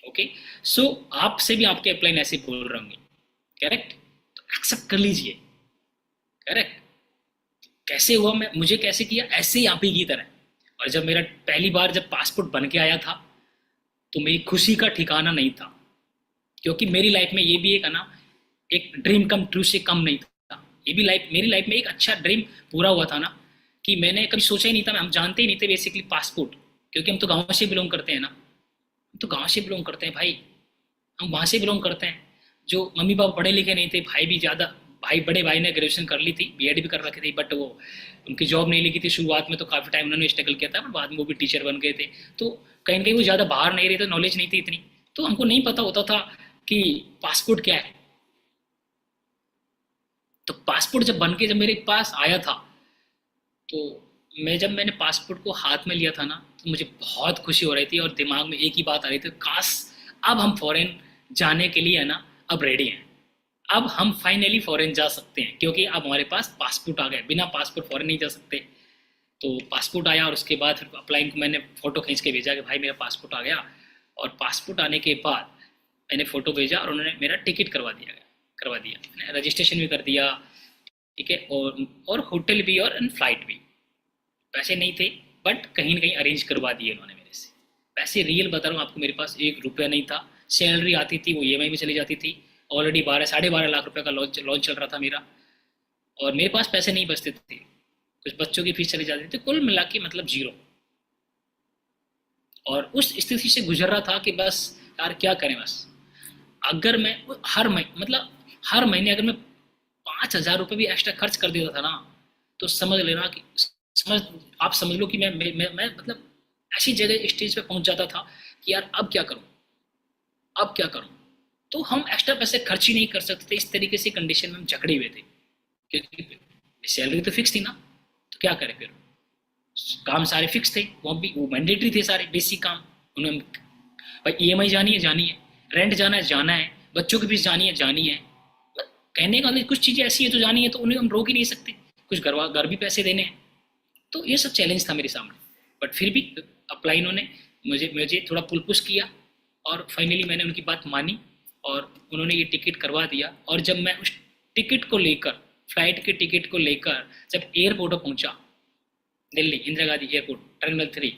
ओके, सो आपसे भी आपके अपलाइन ऐसे बोल रहे होंगे, करेक्ट, तो एक्सेप्ट कर लीजिए। करेक्ट, कैसे हुआ, मैं मुझे कैसे किया, ऐसे ही आप ही की तरह। और जब मेरा पहली बार जब पासपोर्ट बन के आया था तो मेरी खुशी का ठिकाना नहीं था। क्योंकि मेरी लाइफ में ये भी एक है ना, एक ड्रीम कम ट्रू से कम नहीं था। ये भी लाइफ, मेरी लाइफ में एक अच्छा ड्रीम पूरा हुआ था ना, कि मैंने कभी सोचा ही नहीं था, हम जानते ही नहीं थे बेसिकली पासपोर्ट। क्योंकि हम तो गाँव से बिलोंग करते हैं ना, हम तो गाँव से बिलोंग करते हैं भाई, हम वहाँ से बिलोंग करते हैं। जो मम्मी पापा पढ़े लिखे नहीं थे, भाई भी ज़्यादा, भाई बड़े भाई ने ग्रेजुएशन कर ली थी, बीएड भी कर रखी थी, बट वो उनकी जॉब नहीं लगी थी शुरुआत में, तो काफ़ी टाइम उन्होंने स्ट्रगल किया था, बट बाद में वो भी टीचर बन गए थे। तो कहीं ना कहीं वो ज़्यादा बाहर नहीं रहे थे, नॉलेज नहीं थी इतनी, तो हमको नहीं पता होता था कि पासपोर्ट क्या है। तो पासपोर्ट जब बन के जब मेरे पास आया था, तो मैंने पासपोर्ट को हाथ में लिया था ना, तो मुझे बहुत खुशी हो रही थी और दिमाग में एक ही बात आ रही थी, काश अब हम फॉरेन जाने के लिए है ना अब रेडी हैं। अब हम फाइनली फॉरेन जा सकते हैं क्योंकि अब हमारे पास पासपोर्ट आ गया, बिना पासपोर्ट फॉरेन नहीं जा सकते। तो पासपोर्ट आया और उसके बाद फिर अप्लाइंग को मैंने फ़ोटो खींच के भेजा कि भाई मेरा पासपोर्ट आ गया। और पासपोर्ट आने के बाद मैंने फ़ोटो भेजा और उन्होंने मेरा टिकट करवा दिया, मैंने रजिस्ट्रेशन भी कर दिया। ठीक है, और होटल भी और फ्लाइट भी। पैसे नहीं थे बट कहीं ना कहीं अरेंज करवा दिए उन्होंने मेरे से। पैसे रियल बता रहा हूँ आपको, मेरे पास 1 रुपया नहीं था। सैलरी आती थी वो ईएमआई में चली जाती थी। ऑलरेडी 12-12.5 लाख रुपए का लॉन्च चल रहा था मेरा, और मेरे पास पैसे नहीं बचते थे, कुछ बच्चों की फीस चली जाती थी, कुल मिला के मतलब जीरो। और उस स्थिति से गुजर रहा था कि बस यार क्या करें। बस अगर मैं हर महीने अगर मैं 5,000 रुपये भी एक्स्ट्रा खर्च कर देता था ना, तो समझ लेना कि, समझ आप समझ लो कि मैं मतलब ऐसी जगह स्टेज पे पहुंच जाता था कि यार अब क्या करूँ, अब क्या करूँ। तो हम एक्स्ट्रा पैसे खर्च ही नहीं कर सकते थे, इस तरीके से कंडीशन में हम जकड़े हुए थे, क्योंकि सैलरी तो फिक्स थी ना, तो क्या करें फिर। काम सारे फिक्स थे, वो भी वो मैंडेटरी थे सारे बेसिक काम। उन्होंने भाई ईएमआई जानी है जानी है, रेंट जाना है जाना है, बच्चों की फीस जानी है जानी है। कहने का कुछ चीज़ें ऐसी है जो जानी है तो उन्हें हम रोक ही नहीं सकते, कुछ घर भी पैसे देने हैं। तो ये सब चैलेंज था मेरे सामने, बट फिर भी अप्लाई इन्होंने मुझे मुझे थोड़ा पुल पुश किया, और फाइनली मैंने उनकी बात मानी, और उन्होंने ये टिकट करवा दिया। और जब मैं उस टिकट को लेकर, फ्लाइट के टिकट को लेकर जब एयरपोर्ट पर पहुंचा, दिल्ली इंदिरा गांधी एयरपोर्ट टर्मिनल 3,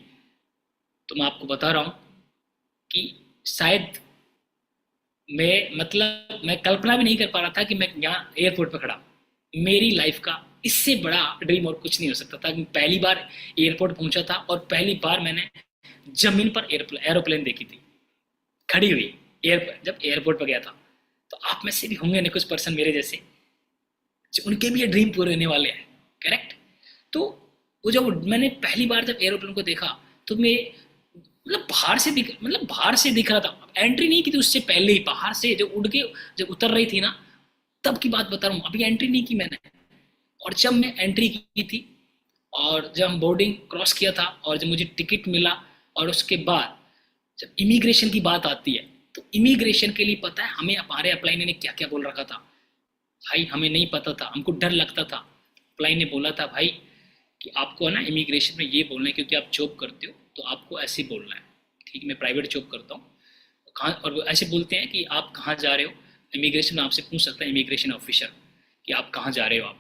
तो मैं आपको बता रहा हूँ कि शायद मैं कल्पना भी नहीं कर पा रहा था कि मैं यहाँ एयरपोर्ट पर खड़ा। मेरी लाइफ का इससे बड़ा ड्रीम और कुछ नहीं हो सकता था। पहली बार एयरपोर्ट पहुंचा था और पहली बार मैंने जमीन पर एरोप्लेन देखी थी खड़ी हुई। जब एयरपोर्ट पर गया था, तो आप में से भी होंगे ना कुछ पर्सन मेरे जैसे, उनके भी ये ड्रीम पूरे होने वाले हैं, करेक्ट। तो वो जब मैंने पहली बार जब एरोप्लेन को देखा, तो मैं मतलब बाहर से दिख रहा था, एंट्री नहीं की थी उससे पहले ही, बाहर से जब उड़ के जब उतर रही थी ना, तब की बात बता रहा हूँ, अभी एंट्री नहीं की मैंने। और जब मैं एंट्री की थी, और जब हम बोर्डिंग क्रॉस किया था, और जब मुझे टिकट मिला, और उसके बाद जब इमिग्रेशन की बात आती है, तो इमिग्रेशन के लिए पता है हमें हमारे अप्लाई ने क्या क्या बोल रखा था। भाई हमें नहीं पता था, हमको डर लगता था। अप्लाई ने बोला था भाई कि आपको है ना इमिग्रेशन में ये बोलना है, क्योंकि आप जॉब करते हो तो आपको ऐसे ही बोलना है। ठीक है, मैं प्राइवेट जॉब करता हूँ, कहाँ, और वो ऐसे बोलते हैं कि आप कहाँ जा रहे हो। इमिग्रेशन में आपसे पूछ सकता है इमिग्रेशन ऑफिसर कि आप कहाँ जा रहे हो आप,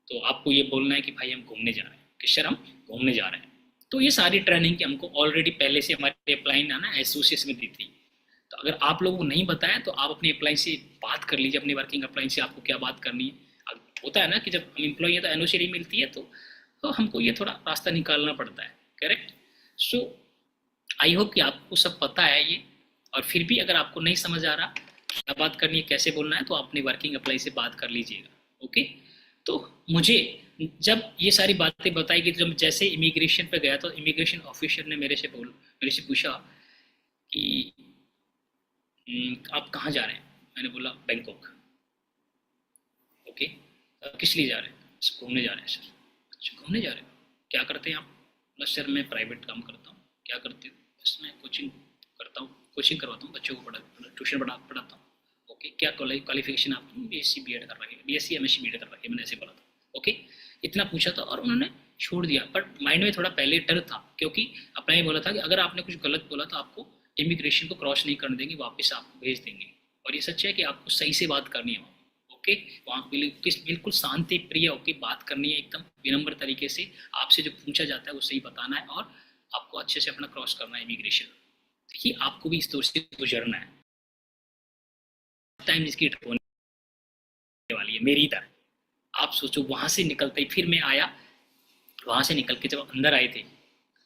तो आपको ये बोलना है कि भाई हम घूमने जा रहे हैं, कि सर हम घूमने जा रहे हैं। तो ये सारी ट्रेनिंग की हमको ऑलरेडी पहले से हमारे अप्लाई ना एसोसिएशन में दी थी। तो अगर आप लोगों को नहीं बताया तो आप अपने अप्लाई से बात कर लीजिए, अपने वर्किंग अप्लाई से आपको क्या बात करनी है। अब होता है ना कि जब हम एम्प्लॉई है तो एनओसी नहीं मिलती है, तो हमको ये थोड़ा रास्ता निकालना पड़ता है, करेक्ट। सो आई होप कि आपको सब पता है ये। और फिर भी अगर आपको नहीं समझ आ रहा क्या बात करनी है, कैसे बोलना है, तो आप अपने वर्किंग अप्लाई से बात कर लीजिएगा, ओके। तो मुझे जब ये सारी बातें बताई गई, तो जब जैसे इमिग्रेशन पे गया, तो इमिग्रेशन ऑफिसर ने मेरे से पूछा कि आप कहाँ जा रहे हैं। मैंने बोला बैंकॉक। ओके, किस लिए जा रहे हैं, घूमने जा रहे हैं सर। अच्छा घूमने जा रहे हो, क्या करते हैं आप। बोला सर मैं प्राइवेट काम करता हूँ। क्या करते हो। बस मैं कोचिंग करता हूँ, कोचिंग करवाता हूँ बच्चों को, ट्यूशन पढ़ाता हूँ। ओके, क्या क्वालिफिकेशन आपकी। बीएससी बीएड कर रही है, बीएससी एमएससी बीएड कर रही है, मैंने ऐसे बोला था। ओके, इतना पूछा था और उन्होंने छोड़ दिया। बट माइंड में थोड़ा पहले डर था, क्योंकि अपना ये बोला था कि अगर आपने कुछ गलत बोला तो आपको इमिग्रेशन को क्रॉस नहीं करने देंगे, वापस आपको भेज देंगे। और ये सच है कि आपको सही से बात करनी है। ओके, वहाँ बिल्कुल शांति प्रिय होकर बात करनी है, एकदम विनम्र तरीके से। आपसे जो पूछा जाता है वो सही बताना है, और आपको अच्छे से अपना क्रॉस करना है इमिग्रेशन। देखिए आपको भी इस दौर से गुजरना है, टाइम इसकी होने वाली है मेरी तरह। आप सोचो वहां से निकलते ही फिर मैं आया, वहां से निकल के जब अंदर आए थे,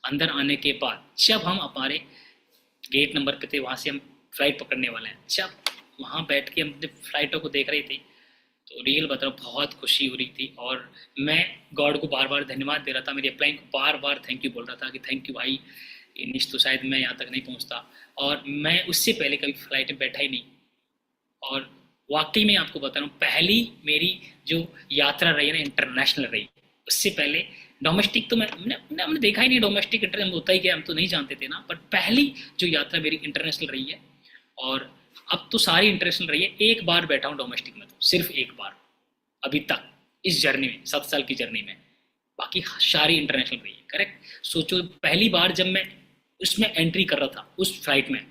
अंदर आने के बाद जब हम हमारे गेट नंबर पे थे, वहां से हम फ्लाइट पकड़ने वाले हैं, जब वहां बैठ के हम अपने फ्लाइटों को देख रहे थे, तो रियल बताओ बहुत खुशी हो रही थी। और मैं गॉड को बार बार धन्यवाद दे रहा था, मेरी अपलाइन को बार बार थैंक यू बोल रहा था कि थैंक यू भाई, निश तो शायद मैं यहाँ तक नहीं पहुँचता। और मैं उससे पहले कभी फ्लाइट में बैठा ही नहीं। और वाकई में आपको बता रहा हूँ, पहली मेरी जो यात्रा रही है ना इंटरनेशनल रही। उससे पहले डोमेस्टिक तो हमने देखा ही नहीं, डोमेस्टिक इंटरनेशनल होता ही क्या, हम तो नहीं जानते थे ना। बट पहली जो यात्रा मेरी इंटरनेशनल रही है, और अब तो सारी इंटरनेशनल रही है। एक बार बैठा हूँ डोमेस्टिक में, तो सिर्फ एक बार अभी तक इस जर्नी में, 7 साल की जर्नी में। बाकी सारी इंटरनेशनल रही है, करेक्ट। सोचो पहली बार जब मैं उसमें एंट्री कर रहा था उस फ्लाइट में,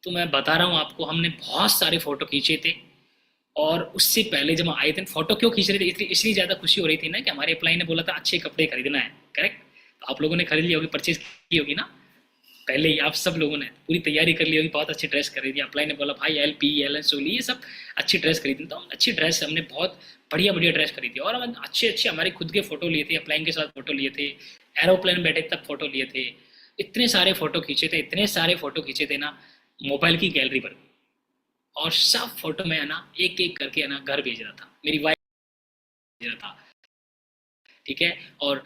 तो मैं बता रहा हूँ आपको, हमने बहुत सारे फोटो खींचे थे। और उससे पहले जब हम आए थे, फोटो क्यों खींच रहे थे, इसलिए ज़्यादा खुशी हो रही थी ना कि हमारे अप्लाई ने बोला था अच्छे कपड़े खरीदना है, करेक्ट। तो आप लोगों ने खरीद ली होगी, परचेज की होगी ना पहले ही। आप सब लोगों ने पूरी तैयारी कर ली होगी, बहुत अच्छी ड्रेस खरीदी। अप्लाई ने बोला भाई LP LN सोली ये सब अच्छी ड्रेस खरीदी, तो अच्छी ड्रेस हमने बहुत बढ़िया बढ़िया ड्रेस खरीदी। और हम अच्छे अच्छे हमारे खुद के फोटो लिए थे, अप्लाई के साथ फोटो लिए थे, एरोप्लेन में बैठे तब फोटो लिए थे। इतने सारे फोटो खींचे थे, इतने सारे फोटो खींचे थे ना, मोबाइल की गैलरी पर। और सब फोटो में है ना एक एक करके है ना घर भेज रहा था, मेरी वाइफ भेज रहा था, ठीक है। और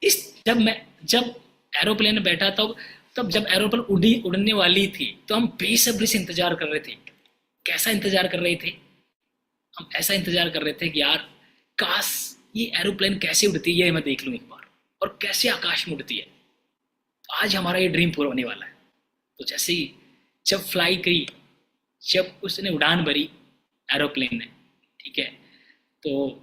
इस जब एरोप्लेन में बैठा तब तब जब एरोप्लेन उड़ने वाली थी तो हम बेसब्री से इंतजार कर रहे थे। कैसा इंतजार कर रहे थे? हम ऐसा इंतजार कर रहे थे कि यार काश ये एरोप्लेन कैसे उड़ती है ये मैं देख लूं एक बार, और कैसे आकाश में उड़ती है। तो आज हमारा ये ड्रीम पूरा होने वाला है। तो जैसे ही जब फ्लाई करी, जब उसने उड़ान भरी एरोप्लेन ने, ठीक है, तो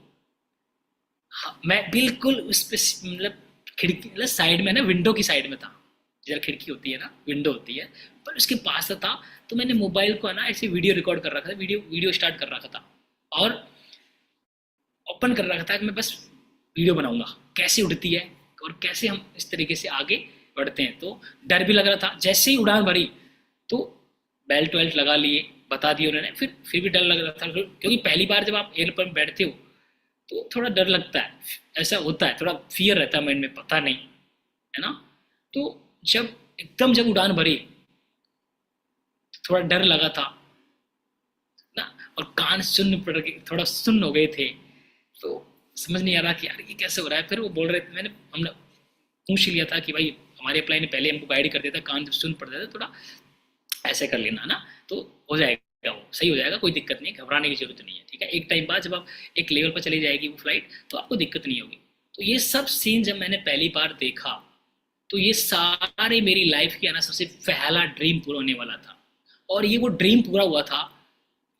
हाँ, मैं बिल्कुल उस पे मतलब खिड़की मतलब साइड में ना, विंडो की साइड में था। जरा खिड़की होती है ना, विंडो होती है, पर उसके पास था। तो मैंने मोबाइल को ना ऐसे वीडियो रिकॉर्ड कर रखा था, वीडियो वीडियो स्टार्ट कर रखा था, और ओपन कर रखा था कि मैं बस वीडियो बनाऊंगा कैसे उड़ती है और कैसे हम इस तरीके से आगे बढ़ते हैं। तो डर भी लग रहा था। जैसे ही उड़ान भरी तो बेल्ट वेल्ट लगा लिए, बता दिए उन्होंने। फिर भी डर लग रहा था, क्योंकि पहली बार जब आप एयरप्लेन में बैठते हो तो थोड़ा डर लगता है, ऐसा होता है, थोड़ा फियर रहता है माइंड में, पता नहीं, है ना। तो जब उड़ान भरी तो थोड़ा डर लगा था ना, और कान सुन्न पड़ गए, थोड़ा सुन्न हो गए थे। तो समझ नहीं आ रहा कि यार ये कैसे हो रहा है। फिर वो बोल रहे थे, हमने पूछ लिया था कि भाई हमारे अप्लाई ने पहले हमको गाइड कर दिया था, कान जब सुन पड़ता था थोड़ा ऐसे कर लेना ना, तो हो जाएगा, वो सही हो जाएगा, कोई दिक्कत नहीं, घबराने की जरूरत नहीं है, ठीक है। एक टाइम बाद जब आप एक लेवल पर चली जाएगी वो फ्लाइट, तो आपको दिक्कत नहीं होगी। तो ये सब सीन जब मैंने पहली बार देखा, तो ये सारे मेरी लाइफ के ना सबसे पहला ड्रीम पूरा होने वाला था। और ये वो ड्रीम पूरा हुआ था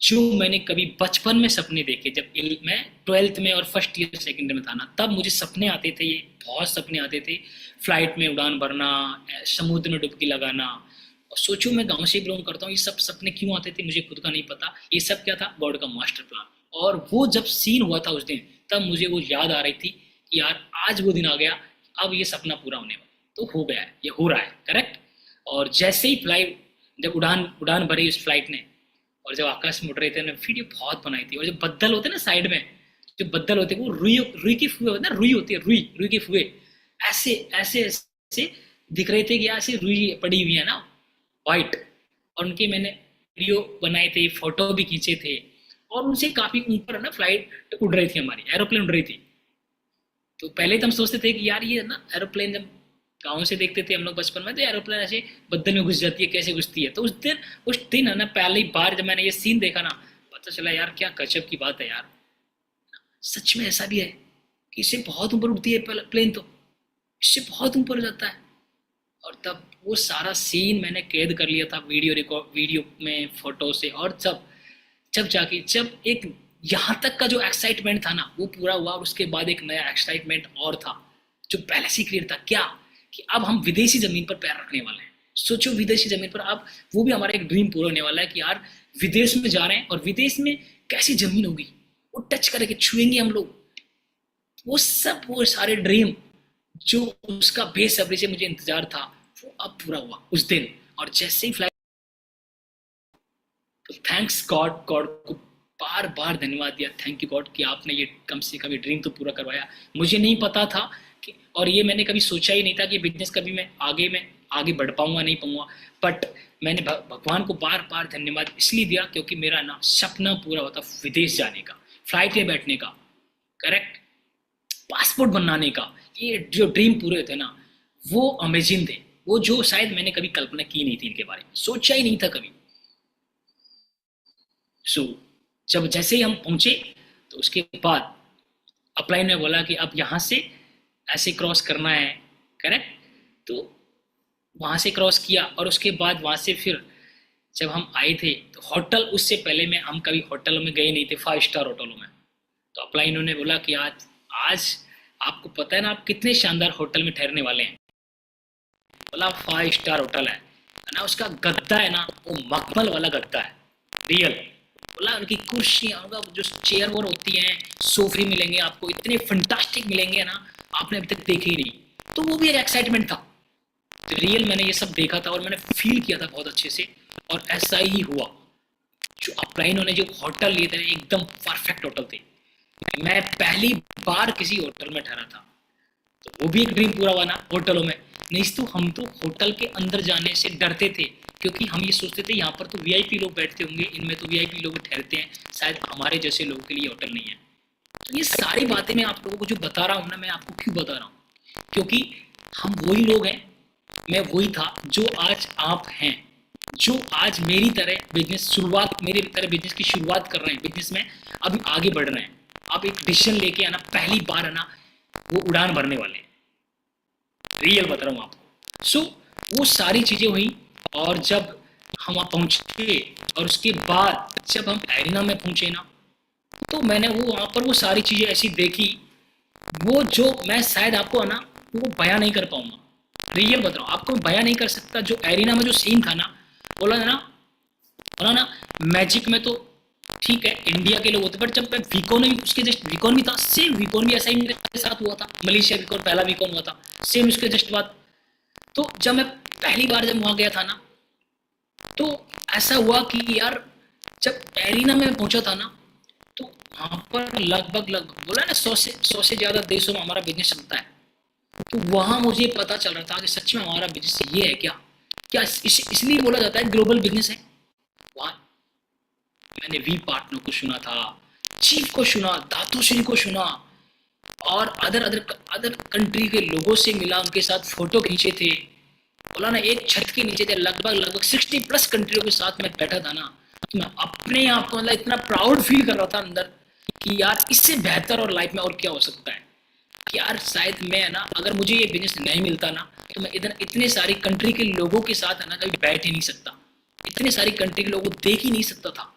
जो मैंने कभी बचपन में सपने देखे। जब मैं 12th में और फर्स्ट ईयर सेकंड में था ना, तब मुझे सपने आते थे, ये बहुत सपने आते थे। फ्लाइट में उड़ान भरना, समुद्र में डुबकी लगाना। और सोचो मैं गांव से बिलोंग करता हूँ, ये सब सपने क्यों आते थे मुझे खुद का नहीं पता। ये सब क्या था? गॉड का मास्टर प्लान। और वो जब सीन हुआ था उस दिन, तब मुझे वो याद आ रही थी कि यार आज वो दिन आ गया, अब ये सपना पूरा होने वाला। तो हो गया है, ये हो रहा है, करेक्ट। और जैसे ही फ्लाइट जब उड़ान उड़ान भरी उस फ्लाइट ने, और जब आकाश में उड़ रहे थे, मैंने वीडियो बहुत बनाई थी। और जो बद्दल होते हैं ना साइड में, जो बद्दल होते हैं वो रुई रुई के फुए होते हैं ना, रुई होती है, रुई रुई के फुए ऐसे ऐसे ऐसे दिख रहे थे कि ऐसे रुई पड़ी हुई है ना, वाइट। और उनके मैंने वीडियो बनाए थे, फोटो भी खींचे थे। और उनसे काफी ऊपर है ना फ्लाइट उड़ रही थी, हमारी एरोप्लेन उड़ रही थी। तो पहले तो हम सोचते थे कि यार ये ना एरोप्लेन, जब गाँव से देखते थे हम लोग बचपन में, तो एरोप्लेन ऐसे बद्दल में घुस जाती है, कैसे घुसती है। तो उस दिन है ना, पहली बार जब मैंने ये सीन देखा ना, पता चला यार क्या गजब की बात है यार, सच में ऐसा भी है कि इससे बहुत ऊपर उड़ती है प्लेन, तो इससे बहुत ऊपर हो जाता है। और तब वो सारा सीन मैंने कैद कर लिया था वीडियो रिकॉर्ड, वीडियो में, फोटो से। और जब जब जाके जब एक यहाँ तक का जो एक्साइटमेंट था ना वो पूरा हुआ, और उसके बाद एक नया एक्साइटमेंट और था जो पहले से क्लियर था, क्या कि अब हम विदेशी जमीन पर पैर रखने वाले हैं। सोचो विदेशी जमीन पर, अब वो भी हमारा एक ड्रीम पूरा होने वाला है कि यार विदेश में जा रहे हैं, और विदेश में कैसी जमीन होगी, वो टच करके छुएंगे हम लोग। वो सब वो सारे ड्रीम जो उसका बेसब्री से मुझे इंतजार था, वो अब पूरा हुआ उस दिन। और जैसे ही फ्लाइट, तो थैंक्स गॉड, गॉड को बार बार धन्यवाद दिया, थैंक यू गॉड कि आपने ये कम से कम ड्रीम तो पूरा करवाया। मुझे नहीं पता था कि, और ये मैंने कभी सोचा ही नहीं था कि बिजनेस कभी मैं आगे बढ़ पाऊंगा नहीं पाऊंगा। बट मैंने भगवान को बार बार धन्यवाद इसलिए दिया क्योंकि मेरा ना सपना पूरा होता विदेश जाने का, फ्लाइट में बैठने का, करेक्ट, पासपोर्ट बनाने का। ये जो ड्रीम पूरे थे ना, वो अमेजिंग थे, वो जो शायद मैंने कभी कल्पना की नहीं थी, इनके बारे में सोचा ही नहीं था कभी। सो जब जैसे ही हम पहुंचे, तो उसके बाद अपलाइन ने बोला कि अब यहाँ से ऐसे क्रॉस करना है, करेक्ट। तो वहाँ से क्रॉस किया, और उसके बाद वहाँ से फिर जब हम आए थे तो होटल, उससे पहले में हम कभी होटलों में गए नहीं थे, 5 स्टार होटलों में। तो अपलाइन इन्होंने बोला कि आज आज आपको पता है ना आप कितने शानदार होटल में ठहरने वाले हैं। बोला 5 स्टार होटल है ना, उसका गद्दा है ना वो मखमल वाला गद्दा है, रियल। बोला उनकी कुर्सियाँ, उनका जो चेयर वो होती हैं, सोफे मिलेंगे आपको, इतने फंटास्टिक मिलेंगे ना, आपने अभी तक देखे ही नहीं। तो वो भी एक एक्साइटमेंट था। तो रियल मैंने ये सब देखा था और मैंने फील किया था बहुत अच्छे से, और ऐसा ही हुआ। जो अपलाइनों ने जो होटल लिए थे एकदम परफेक्ट होटल थे। मैं पहली बार किसी होटल में ठहरा था, तो वो भी एक ड्रीम पूरा हुआ ना होटलों में। नहीं तो हम तो होटल के अंदर जाने से डरते थे, क्योंकि हम ये सोचते थे यहाँ पर तो वीआईपी लोग बैठते होंगे, इनमें तो वीआईपी लोग ठहरते हैं, शायद हमारे जैसे लोगों के लिए होटल नहीं है। तो ये सारी बातें मैं आप लोगों को जो बता रहा हूँ ना, मैं आपको क्यों बता रहा हूँ, क्योंकि हम वही लोग हैं मैं वही था जो आज आप हैं, जो आज मेरी तरह बिजनेस शुरुआत, मेरी तरह बिजनेस की शुरुआत कर रहे हैं, बिजनेस में अभी आगे बढ़ रहे हैं। आप एक डिसीजन लेके आना, पहली बार है ना वो उड़ान भरने वाले हैं, रियल बता रहा हूँ आपको। वो सारी चीज़ें हुई। और जब हम वहाँ पहुँचे और उसके बाद जब हम एरिना में पहुँचे ना, तो मैंने वो वहाँ पर वो सारी चीज़ें ऐसी देखी, वो जो मैं शायद आपको है ना वो बयां नहीं कर पाऊंगा, रियल बता रहा हूँ आपको, बयां नहीं कर सकता। जो एरिना में जो सीन था ना, बोला ना, बोला ना, मैजिक में तो ठीक है इंडिया के लोग होते, बट जब मैं वीकॉन में उसके जस्ट वीकॉन भी था, सेम वीकॉन भी ऐसा ही मेरे साथ हुआ था, मलेशिया वीकॉन पहला वीकॉन हुआ था, सेम उसके जस्ट बाद। तो जब मैं पहली बार जब वहाँ गया था ना, तो ऐसा हुआ कि यार जब एरिना में पहुंचा था ना, तो वहाँ पर लगभग लगभग बोला ना 100 से ज़्यादा देशों में हमारा बिजनेस चलता है। तो वहाँ मुझे पता चल रहा था कि सच में हमारा बिजनेस ये है क्या, क्या इसलिए बोला जाता है ग्लोबल बिजनेस है। वहाँ मैंने वी पार्टनर को सुना था, चीफ को सुना, धातुश्री को सुना, और अदर अदर अदर कंट्री के लोगों से मिला, उनके साथ फोटो खींचे थे। बोला ना एक छत के नीचे थे, लगभग लगभग 60+ कंट्रियों के साथ मैं बैठा था ना, तो मैं अपने आप को मतलब इतना प्राउड फील कर रहा था अंदर कि यार इससे बेहतर और लाइफ में और क्या हो सकता है। कि यार शायद मैं ना, अगर मुझे ये बिजनेस नहीं मिलता ना, तो मैं इधर इतने सारी कंट्री के लोगों के साथ है ना कभी बैठ ही नहीं सकता, इतने सारी कंट्री के लोगों को देख ही नहीं सकता था।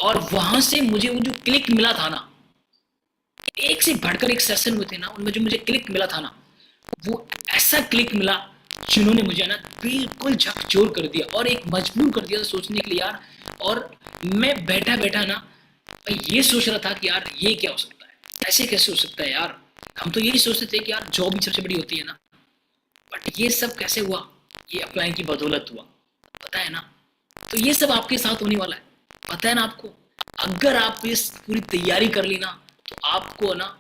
और वहां से मुझे वो जो क्लिक मिला था ना, एक से बढ़कर एक सेशन हुए थे ना, उनमें जो मुझे क्लिक मिला था ना, वो ऐसा क्लिक मिला जिन्होंने मुझे ना बिल्कुल झकझोर कर दिया और एक मजबूर कर दिया सोचने के लिए यार। और मैं बैठा बैठा ना मैं ये सोच रहा था कि यार ये क्या हो सकता है, ऐसे कैसे हो सकता है यार। हम तो यही सोचते थे कि यार जॉब ही सबसे बड़ी होती है ना, बट ये सब कैसे हुआ, ये अपलाइन की बदौलत हुआ, पता है ना। तो ये सब आपके साथ होने वाला है, पता है ना आपको। अगर आप इस पूरी तैयारी कर ली ना, तो आपको ना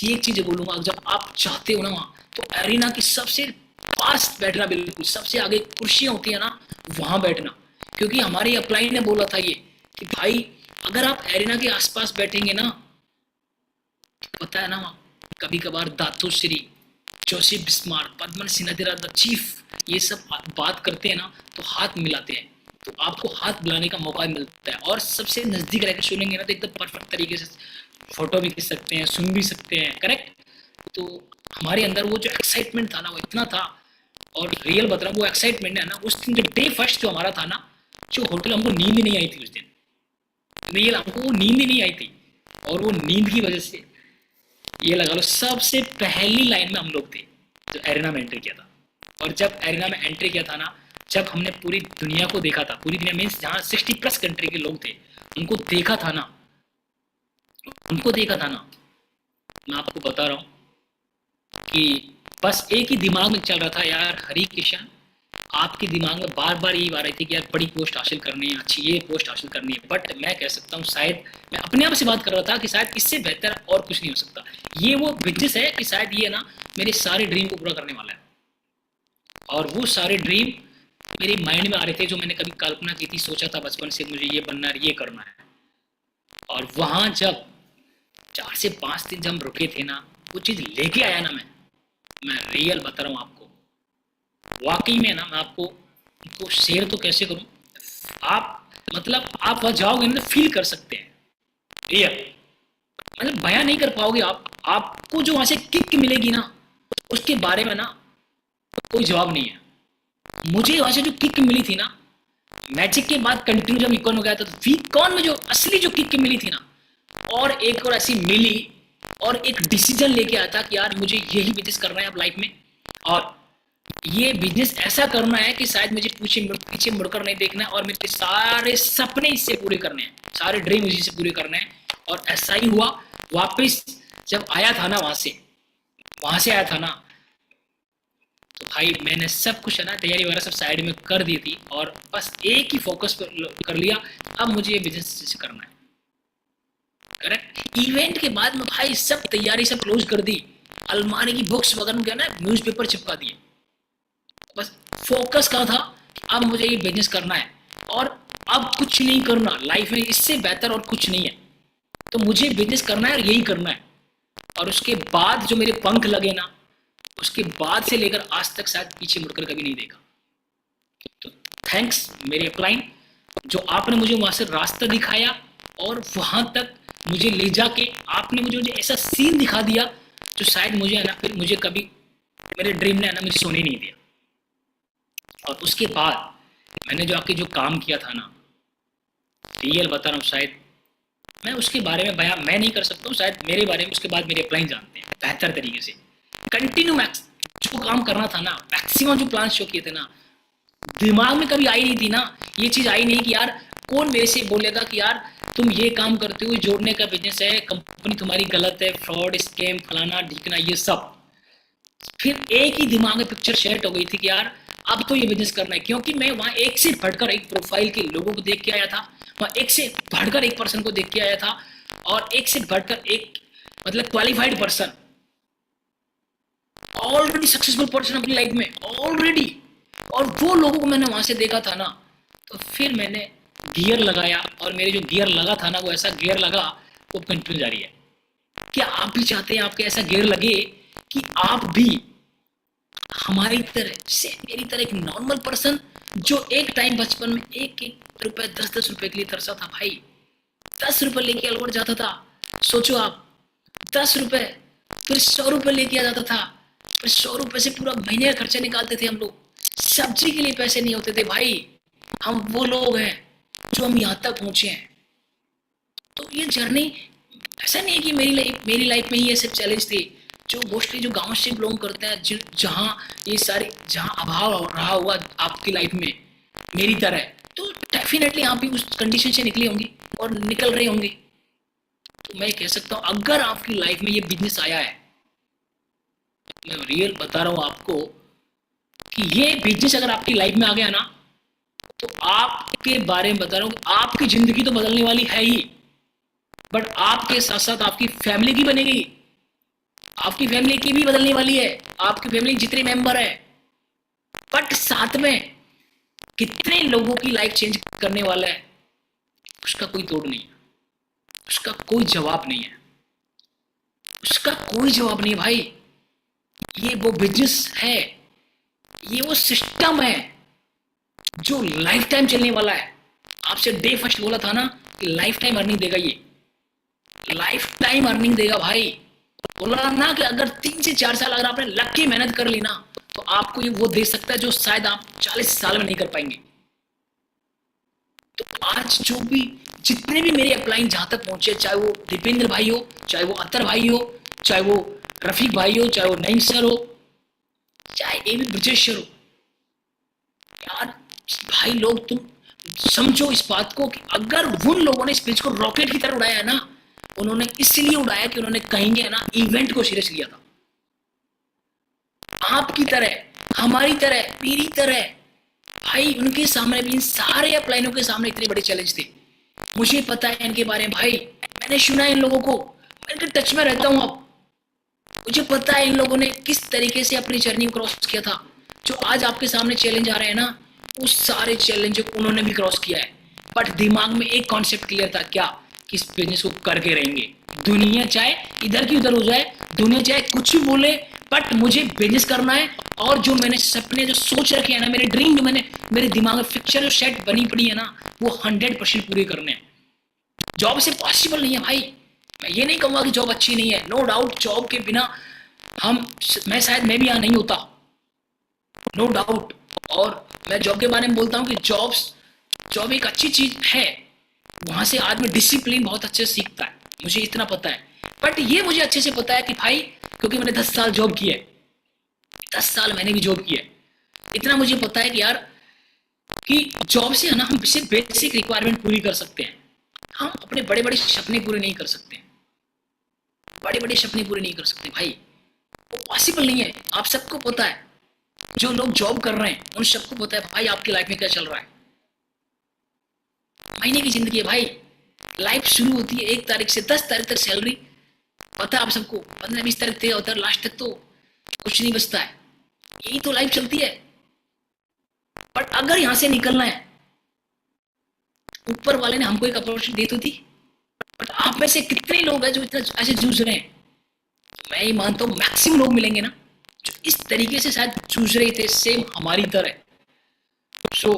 ये चीज बोलूंगा, जब आप चाहते हो ना वहाँ, तो एरिना की सबसे पास बैठना, बिल्कुल सबसे आगे कुर्सियां होती है ना वहां बैठना। क्योंकि हमारे अपलाइन ने बोला था ये कि भाई अगर आप एरिना के आसपास बैठेंगे ना, तो पता है ना वहाँ कभी कभार दातुश्री, Joseph Bismarck, Padman Sinha the chief ये सब बात करते हैं ना, तो हाथ मिलाते हैं, तो आपको हाथ मिलाने का मौका मिलता है। और सबसे नजदीक रहकर सुनेंगे ना तो एकदम परफेक्ट तरीके से फोटो भी खींच सकते हैं, सुन भी सकते हैं, करेक्ट। तो हमारे अंदर वो जो एक्साइटमेंट था ना वो इतना था। और रियल बता रहा हूँ वो एक्साइटमेंट है ना, उस दिन जो डे फर्स्ट जो हमारा था ना, जो होटल हमको नींद नहीं आई थी उस दिन, रियल हमको वो नींद ही नहीं आई थी। और वो नींद की वजह से ये लगा लो सबसे पहली लाइन में हम लोग थे जो एरिना में एंट्री किया था। और जब एरिना में एंट्री किया था ना, जब हमने पूरी दुनिया को देखा था, पूरी दुनिया मीन्स जहाँ 60+ कंट्री के लोग थे उनको देखा था ना, उनको देखा था ना, मैं आपको बता रहा हूँ कि बस एक ही दिमाग में चल रहा था यार, हरी किशन आपके दिमाग में बार बार यही आ रही थी कि यार बड़ी पोस्ट हासिल करनी है, अच्छी ये पोस्ट हासिल करनी है। बट मैं कह सकता हूँ शायद मैं अपने आप से बात कर रहा था कि शायद इससे बेहतर और कुछ नहीं हो सकता। ये वो बिजनेस है कि शायद ये ना मेरे सारे ड्रीम को पूरा करने वाला है। और वो सारे ड्रीम मेरे माइंड में आ रहे थे जो मैंने कभी कल्पना की थी, सोचा था बचपन से मुझे ये बनना है, ये करना है। और वहाँ जब 4 से 5 दिन जब हम रुके थे ना, वो चीज़ लेके आया ना मैं रियल बता रहा हूँ आपको, वाकई में ना मैं आपको उनको शेयर तो कैसे करूं। आप मतलब आप वहां जाओगे ना फील कर सकते हैं, रियल मतलब बयां नहीं कर पाओगे आप। आपको जो वहां से किक मिलेगी ना, उसके बारे में ना कोई जवाब नहीं है। मुझे वहां से जो किक मिली थी ना, मैजिक के बाद कंटिन्यू जब वीकॉन हो गया था, तो वीकॉन में जो असली जो किक मिली थी ना, और एक और ऐसी मिली, और एक डिसीजन लेके आया था कि यार मुझे यही बिजनेस करना है अब लाइफ में। और ये बिजनेस ऐसा करना है कि शायद मुझे पीछे मुड़कर नहीं देखना है, और मेरे सारे सपने इससे पूरे करने हैं, सारे ड्रीम इसी से पूरे करने हैं। और ऐसा ही हुआ। वापस जब आया था ना वहां से आया था ना, तो भाई मैंने सब कुछ है ना तैयारी वगैरह सब साइड में कर दी थी, और बस एक ही फोकस कर लिया, अब मुझे ये बिजनेस करना है, करेक्ट। इवेंट के बाद में भाई सब तैयारी सब क्लोज कर दी, अलमारी की बुक्स वगैरह क्या ना न्यूज़पेपर चिपका दिए, बस फोकस कहाँ था, अब मुझे ये बिजनेस करना है। और अब कुछ नहीं करना लाइफ में, इससे बेहतर और कुछ नहीं है। तो मुझे बिजनेस करना है और यही करना है। और उसके बाद जो मेरे पंख लगे ना, उसके बाद से लेकर आज तक शायद पीछे मुड़कर कभी नहीं देखा। तो थैंक्स मेरे अपलाइन, जो आपने मुझे वहां से रास्ता दिखाया और वहां तक मुझे ले जाके आपने मुझे ऐसा सीन दिखा दिया जो शायद मुझे है ना, फिर मुझे कभी मेरे ड्रीम ने है ना मुझे सोने नहीं दिया। और उसके बाद मैंने जो आके जो काम किया था ना, रियल बता रहा हूँ, शायद मैं उसके बारे में बयान मैं नहीं कर सकता हूँ, शायद मेरे बारे में उसके बाद मेरे अपलाइन जानते हैं बेहतर तरीके से। कंटिन्यू मैक्स जो काम करना था ना, मैक्सिमम जो प्लान शो किए थे ना, दिमाग में कभी आई नहीं थी ना, ये चीज आई नहीं कि यार कौन मेरे से बोलेगा कि यार तुम ये काम करते हो, जोड़ने का बिजनेस है, कंपनी तुम्हारी गलत है, फ्रॉड, स्कैम, फलाना ढीकना, ये सब। फिर एक ही दिमाग में पिक्चर सेट हो गई थी कि यार अब तो ये बिजनेस करना है, क्योंकि मैं वहां एक से बढ़कर एक प्रोफाइल के लोगों को देख के आया था, वहां एक से बढ़कर एक पर्सन को देख के आया था, और एक से बढ़कर एक मतलब qualified person, already successful person अपनी लाइफ में ऑलरेडी, और वो लोगों को मैंने वहां से देखा था ना, तो फिर मैंने गियर लगाया, और मेरे जो गियर लगा था ना वो ऐसा गियर लगा, वो कंटिन्यू जारी है। क्या आप भी चाहते हैं आपके ऐसा गियर लगे कि आप भी हमारी तरह से, मेरी तरह एक नॉर्मल पर्सन जो एक टाइम बचपन में एक एक रुपए 10-10 रुपए के लिए तरसा था भाई, 10 रुपए लेके अलवर जाता था, सोचो आप, 10 रुपए, फिर 100 रुपए लेके आ जाता था, फिर 100 रुपए से पूरा महीने का खर्चा निकालते थे हम लोग, सब्जी के लिए पैसे नहीं होते थे भाई। हम वो लोग हैं जो हम यहाँ तक पहुंचे हैं। तो ये जर्नी ऐसा नहीं है कि मेरी लाइफ में ही ये सब चैलेंज थे, जो मोस्टली जो गांव से बिलोंग करते हैं, जहाँ ये सारे जहाँ अभाव रहा हुआ आपकी लाइफ में मेरी तरह, तो डेफिनेटली आप भी उस कंडीशन से निकले होंगे और निकल रहे होंगे। तो मैं कह सकता हूँ अगर आपकी लाइफ में ये बिजनेस आया है, मैं रियल बता रहा हूँ आपको कि ये बिजनेस अगर आपकी लाइफ में आ गया ना, तो आपके बारे में बता रहा हूँ, आपकी जिंदगी तो बदलने वाली है ही, बट आपके साथ साथ आपकी फैमिली की बनेगी, आपकी फैमिली की भी बदलने वाली है, आपकी फैमिली जितने मेंबर है, बट साथ में कितने लोगों की लाइफ चेंज करने वाला है उसका कोई तोड़ नहीं है, उसका कोई जवाब नहीं है, उसका कोई जवाब नहीं भाई। ये वो बिजनेस है, ये वो सिस्टम है जो लाइफ टाइम चलने वाला है। आपसे डे फर्स्ट बोला था ना कि लाइफ टाइम अर्निंग देगा, ये लाइफ टाइम अर्निंग देगा भाई। बोला ना कि अगर 3 से 4 साल अगर आपने लग के मेहनत कर ली ना, तो आपको ये वो दे सकता है जो शायद आप 40 साल में नहीं कर पाएंगे। तो आज जो भी जितने भी मेरे अपलाइन जहां तक पहुंचे, चाहे वो दीपेंद्र भाई हो, चाहे वो अतर भाई हो, चाहे वो रफीक भाई हो, चाहे वो नईम सर हो, चाहे ए बी ब्रजेश सर हो, यार भाई लोग तुम समझो इस बात को कि अगर उन लोगों ने इस पेज को रॉकेट की तरह उड़ाया है ना, उन्होंने इसलिए उड़ाया कि उन्होंने कहेंगे ना इवेंट को सीरियस लिया था। आपकी तरह, हमारी तरह, मेरी तरह भाई, उनके सामने भी, इन सारे अपलाइनों के सामने इतने बड़े चैलेंज थे। मुझे पता है इनके बारे में भाई, मैंने सुना है इन लोगों को, मैं इनके टच में रहता हूं अब, मुझे पता है इन लोगों ने किस तरीके से अपनी जर्नी क्रॉस किया था। जो आज आपके सामने चैलेंज आ रहे हैं ना, उस सारे चैलेंज उन्होंने भी क्रॉस किया है, बट दिमाग में एक कॉन्सेप्ट क्लियर था, क्या कि इस बिजनेस को करके रहेंगे। दुनिया चाहे इधर की उधर हो जाए, दुनिया चाहे कुछ भी बोले, बट मुझे बिजनेस करना है। और जो मैंने सपने जो सोच रखे हैं ना, मेरे ड्रीम जो मैंने मेरे दिमाग में पिक्चर जो सेट बनी पड़ी है ना, वो 100% पूरे करने हैं। जॉब से पॉसिबल नहीं है भाई, मैं ये नहीं कहूंगा कि जॉब अच्छी नहीं है, नो डाउट जॉब के बिना मैं भी यहाँ नहीं होता, नो डाउट। और मैं जॉब के बारे में बोलता हूँ कि जॉब एक अच्छी चीज है, वहां से आदमी डिसिप्लिन बहुत अच्छे से सीखता है, मुझे इतना पता है। बट ये मुझे अच्छे से पता है कि भाई, क्योंकि मैंने 10 साल जॉब की है, 10 साल मैंने भी जॉब की है, इतना मुझे पता है कि यार कि जॉब से है ना हम सिर्फ बेसिक रिक्वायरमेंट पूरी कर सकते हैं, हम अपने बड़े बड़े सपने पूरे नहीं कर सकते, बड़े बड़े सपने पूरे नहीं कर सकते भाई, वो पॉसिबल नहीं है। आप सबको पता है, जो लोग जॉब कर रहे हैं उन सबको पता है भाई आपकी लाइफ में क्या चल रहा है। महीने की जिंदगी है भाई, लाइफ शुरू होती है 1 तारीख से, 10 तारीख तक सैलरी, पता है आप सबको, 15-20 तारीख तक होता है, लास्ट तक तो कुछ नहीं बचता है, यही तो लाइफ चलती है। बट अगर यहां से निकलना है, ऊपर वाले ने हमको एक अपॉर्चुनिटी दी तो थी, बट आप में से कितने लोग हैं जो इतना ऐसे जूझ रहे हैं। मैं ही मानता हूँ मैक्सिमम लोग मिलेंगे ना जो इस तरीके से शायद जूझ रहे थे सेम हमारी तरह। सो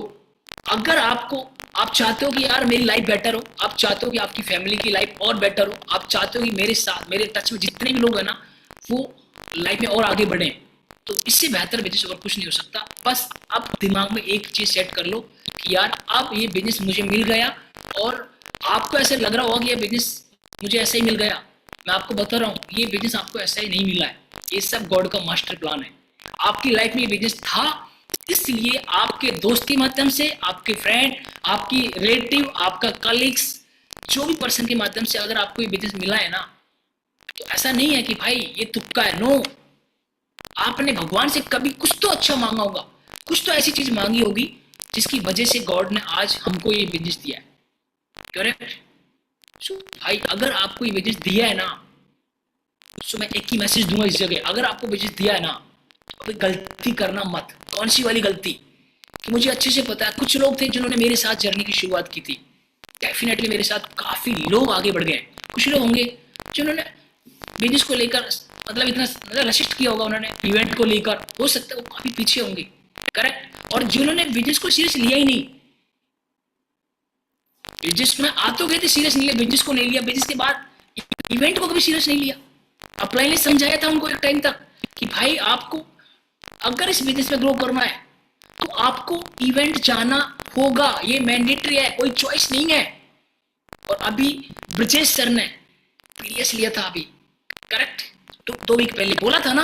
अगर आप चाहते हो कि यार मेरी लाइफ बेटर हो, आप चाहते हो कि आपकी फैमिली की लाइफ और बेटर हो, आप चाहते हो कि मेरे साथ मेरे टच में जितने भी लोग हैं ना वो लाइफ में और आगे बढ़े, तो इससे बेहतर बिजनेस और कुछ नहीं हो सकता। बस अब दिमाग में एक चीज सेट कर लो कि यार अब ये बिजनेस मुझे मिल गया, और आपको ऐसे लग रहा होगा कि ये बिजनेस मुझे ऐसे ही मिल गया। मैं आपको बता रहा हूँ ये बिजनेस आपको ऐसा ही नहीं मिला है, ये सब गॉड का मास्टर प्लान है। आपकी लाइफ में ये बिजनेस था, इसलिए आपके दोस्त के माध्यम से, आपके फ्रेंड, आपकी रिलेटिव, आपका कलीग्स, जो भी पर्सन के माध्यम से अगर आपको ये बिजनेस मिला है ना, तो ऐसा नहीं है कि भाई ये तुक्का है। नो, आपने भगवान से कभी कुछ तो अच्छा मांगा होगा, कुछ तो ऐसी चीज मांगी होगी जिसकी वजह से गॉड ने आज हमको ये बिजनेस दिया है। करेक्ट। सो भाई अगर आपको ये बिजनेस दिया है ना, सो मैं एक ही मैसेज दूंगा इस जगह, अगर आपको बिजनेस दिया है ना तो गलती करना मत। कौन सी वाली गलती? कि मुझे अच्छे से पता है कुछ लोग थे जिन्होंने मेरे साथ जर्नी की शुरुआत की थी, डेफिनेटली मेरे साथ काफी लोग आगे बढ़ गए। कुछ लोग होंगे जिन्होंने बिजनेस को लेकर मतलब इतना मतलब रशिस्ट किया होगा, उन्होंने इवेंट को लेकर, हो सकता है वो काफी पीछे होंगे। करेक्ट। और जिन्होंने बिजनेस को सीरियस लिया ही नहीं, बिजनेस में आ तो गए थे, सीरियस नहीं लिया, बिजनेस को नहीं लिया, बिजनेस के बाद इवेंट को कभी सीरियस नहीं लिया। अपलाइन ने समझाया था उनको एक टाइम तक कि भाई आपको अगर इस बिजनेस में ग्रो करना है तो आपको इवेंट जाना होगा, ये मैंडेटरी है, कोई चॉइस नहीं है। और अभी ब्रजेश सर ने पीडीएस लिया था अभी, करेक्ट, तो 2 वीक पहले बोला था ना,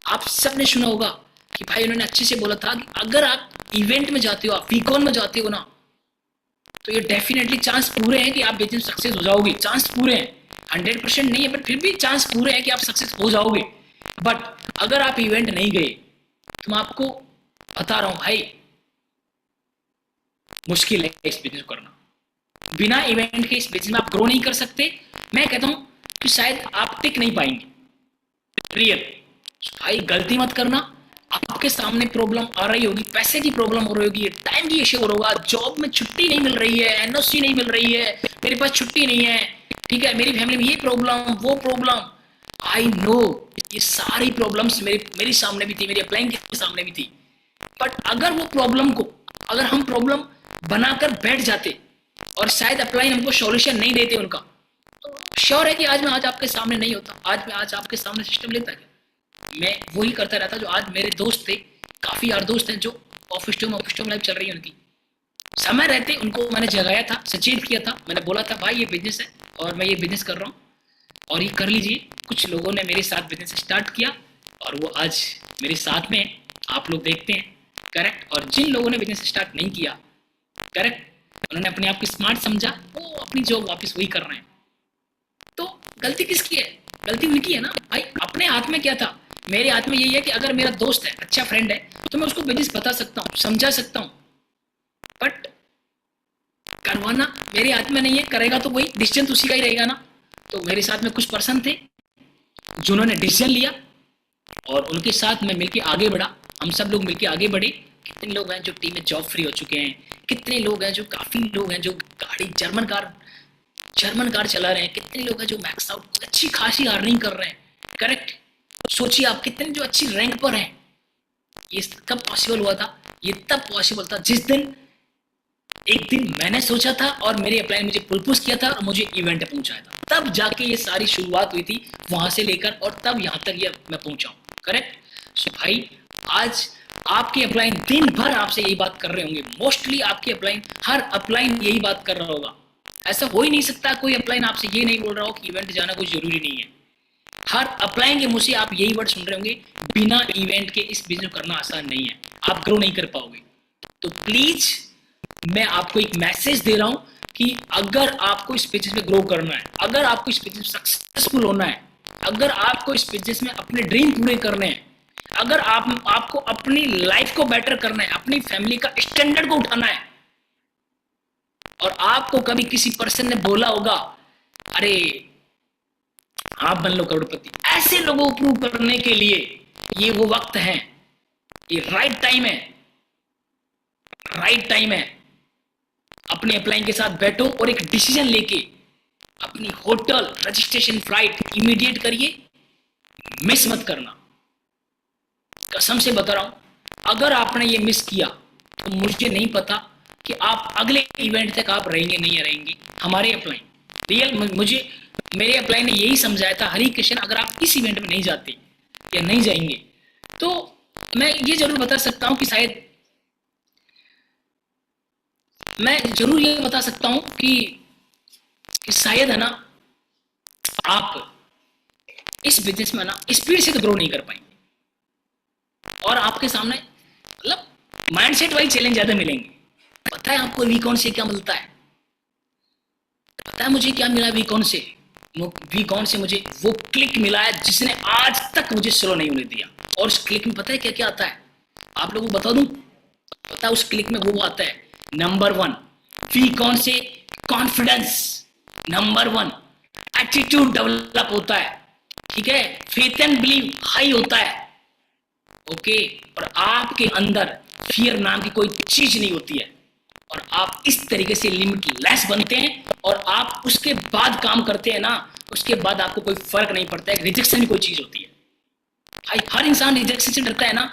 आप सबने सुना होगा कि भाई उन्होंने अच्छे से बोला था कि अगर आप इवेंट में जाते हो, आप वीकॉन में जाते हो ना, तो ये डेफिनेटली चांस पूरे हैं कि आप बिजनेस सक्सेस हो जाओगे। चांस पूरे हैं, 100% नहीं है पर फिर भी चांस पूरे हैं कि आप सक्सेस हो जाओगे। बट अगर आप इवेंट नहीं गए तो मैं आपको बता रहा हूं भाई, मुश्किल है इस बिजनेस को करना। बिना इवेंट के इस बिजनेस में आप ग्रो नहीं कर सकते। मैं कहता हूं कि शायद आप टिक नहीं पाएंगे। रियल भाई गलती मत करना। आपके सामने प्रॉब्लम आ रही होगी, पैसे की प्रॉब्लम हो रही होगी, टाइम की इश्यू होगा, जॉब में छुट्टी नहीं मिल रही है, एनओसी नहीं मिल रही है, मेरे पास छुट्टी नहीं है, ठीक है, मेरी फैमिली में ये प्रॉब्लम वो प्रॉब्लम। आई नो ये सारी प्रॉब्लम्स मेरी सामने भी थी, मेरी अपलाइन के सामने भी थी। बट अगर वो प्रॉब्लम को अगर हम प्रॉब्लम बनाकर बैठ जाते और शायद अपलाइन हमको सॉल्यूशन नहीं देते उनका, तो श्योर है कि आज मैं आज आपके सामने नहीं होता, आज मैं आज आपके सामने सिस्टम लेता क्या, मैं वही करता रहता जो आज मेरे दोस्त थे, काफी यार दोस्त हैं जो ऑफिस टू लाइफ चल रही है उनकी। समय रहते उनको मैंने जगाया था, सचेत किया था, मैंने बोला था भाई ये बिजनेस है और मैं ये बिजनेस कर रहा हूँ और ये कर लीजिए। कुछ लोगों ने मेरे साथ बिजनेस स्टार्ट किया और वो आज मेरे साथ में आप लोग देखते हैं। करेक्ट। और जिन लोगों ने बिजनेस स्टार्ट नहीं किया, करेक्ट, उन्होंने अपने आप को स्मार्ट समझा, वो अपनी जॉब वापस वही कर रहे हैं। तो गलती किसकी है? गलती उनकी है ना भाई। अपने हाथ में क्या था? मेरे हाथ में यही है कि अगर मेरा दोस्त है, अच्छा फ्रेंड है, तो मैं उसको बिजनेस बता सकता हूँ, समझा सकता हूँ। बट करवाना मेरे हाथ में नहीं है, करेगा तो वही डिसीजन उसी का ही रहेगा ना। तो मेरे साथ में कुछ पर्सन थे जिन्होंने डिसीजन लिया और उनके साथ मैं मिलके आगे बढ़ा, हम सब लोग मिलके आगे बढ़े। कितने लोग हैं जो टीम में जॉब फ्री हो चुके हैं, कितने लोग हैं जो काफी लोग हैं जो गाड़ी जर्मन कार चला रहे हैं, कितने लोग हैं जो मैक्स आउट अच्छी खासी अर्निंग कर रहे हैं। करेक्ट। सोचिए आप कितने जो अच्छी रैंक पर हैं। ये कब पॉसिबल हुआ था? ये तब पॉसिबल था जिस दिन एक दिन मैंने सोचा था और मेरे अपलाइन मुझे प्रपोज किया था और मुझे इवेंट पहुंचाया था, तब जाके ये सारी शुरुआत हुई थी वहां से लेकर और तब यहां तक ये मैं पहुंचा हूं। करेक्ट। सो भाई आज आपके अपलाइन दिन भर आपसे यही बात कर रहे होंगे, मोस्टली आपके अपलाइन, हर अपलाइन यही बात कर रहा होगा। ऐसा हो ही नहीं सकता कोई अपलाइन आपसे ये नहीं बोल रहा हो कि इवेंट जाना कोई जरूरी नहीं है। हर अपलाइन के मुंह से आप यही वर्ड सुन रहे होंगे, बिना इवेंट के इस बिजनेस करना आसान नहीं है, आप ग्रो नहीं कर पाओगे। तो प्लीज मैं आपको एक मैसेज दे रहा हूं कि अगर आपको इस बिजनेस में ग्रो करना है, अगर आपको इस बिजनेस में सक्सेसफुल होना है, अगर आपको इस बिजनेस में अपने ड्रीम पूरे करने हैं, अगर आपको अपनी लाइफ को बेटर करना है, अपनी फैमिली का स्टैंडर्ड को उठाना है, और आपको कभी किसी पर्सन ने बोला होगा अरे आप बन लो करोड़पति, ऐसे लोगों को प्रूव करने के लिए ये वो वक्त है, ये राइट टाइम है, राइट टाइम है। अपने अपलाइन के साथ बैठो और एक डिसीजन लेके अपनी होटल रजिस्ट्रेशन फ्लाइट इमीडिएट करिए, मिस मत करना। कसम से बता रहा हूं, अगर आपने ये मिस किया तो मुझे नहीं पता कि आप अगले इवेंट तक आप रहेंगे नहीं रहेंगे। हमारे अपलाइन रियल मुझे मेरे अपलाइन ने यही समझाया था, हरी कृष्ण अगर आप इस इवेंट में नहीं जाते या नहीं जाएंगे तो मैं ये जरूर बता सकता हूं कि शायद मैं जरूर ये बता सकता हूं कि शायद है ना आप इस बिजनेस में ना स्पीड से तो ग्रो नहीं कर पाएंगे और आपके सामने मतलब माइंडसेट वाइज चैलेंज ज्यादा मिलेंगे। पता है आपको वीकॉन से क्या मिलता है? पता है मुझे क्या मिला वीकॉन से? वीकॉन से मुझे वो क्लिक मिला है जिसने आज तक मुझे स्लो नहीं होने दिया। और उस क्लिक में पता है क्या क्या आता है? आप लोगों को बता दूं, पता है उस क्लिक में वो आता है, नंबर 1 वीकॉन से कॉन्फिडेंस, नंबर 1 एटीट्यूड डेवलप होता है, ठीक है, फेथ एंड बिलीव हाई होता है, ओके, और आपके अंदर फियर नाम की कोई चीज नहीं होती है और आप इस तरीके से लिमिटलेस बनते हैं और आप उसके बाद काम करते हैं ना, उसके बाद आपको कोई फर्क नहीं पड़ता है। रिजेक्शन भी कोई चीज होती है भाई, हर इंसान रिजेक्शन से डरता है ना,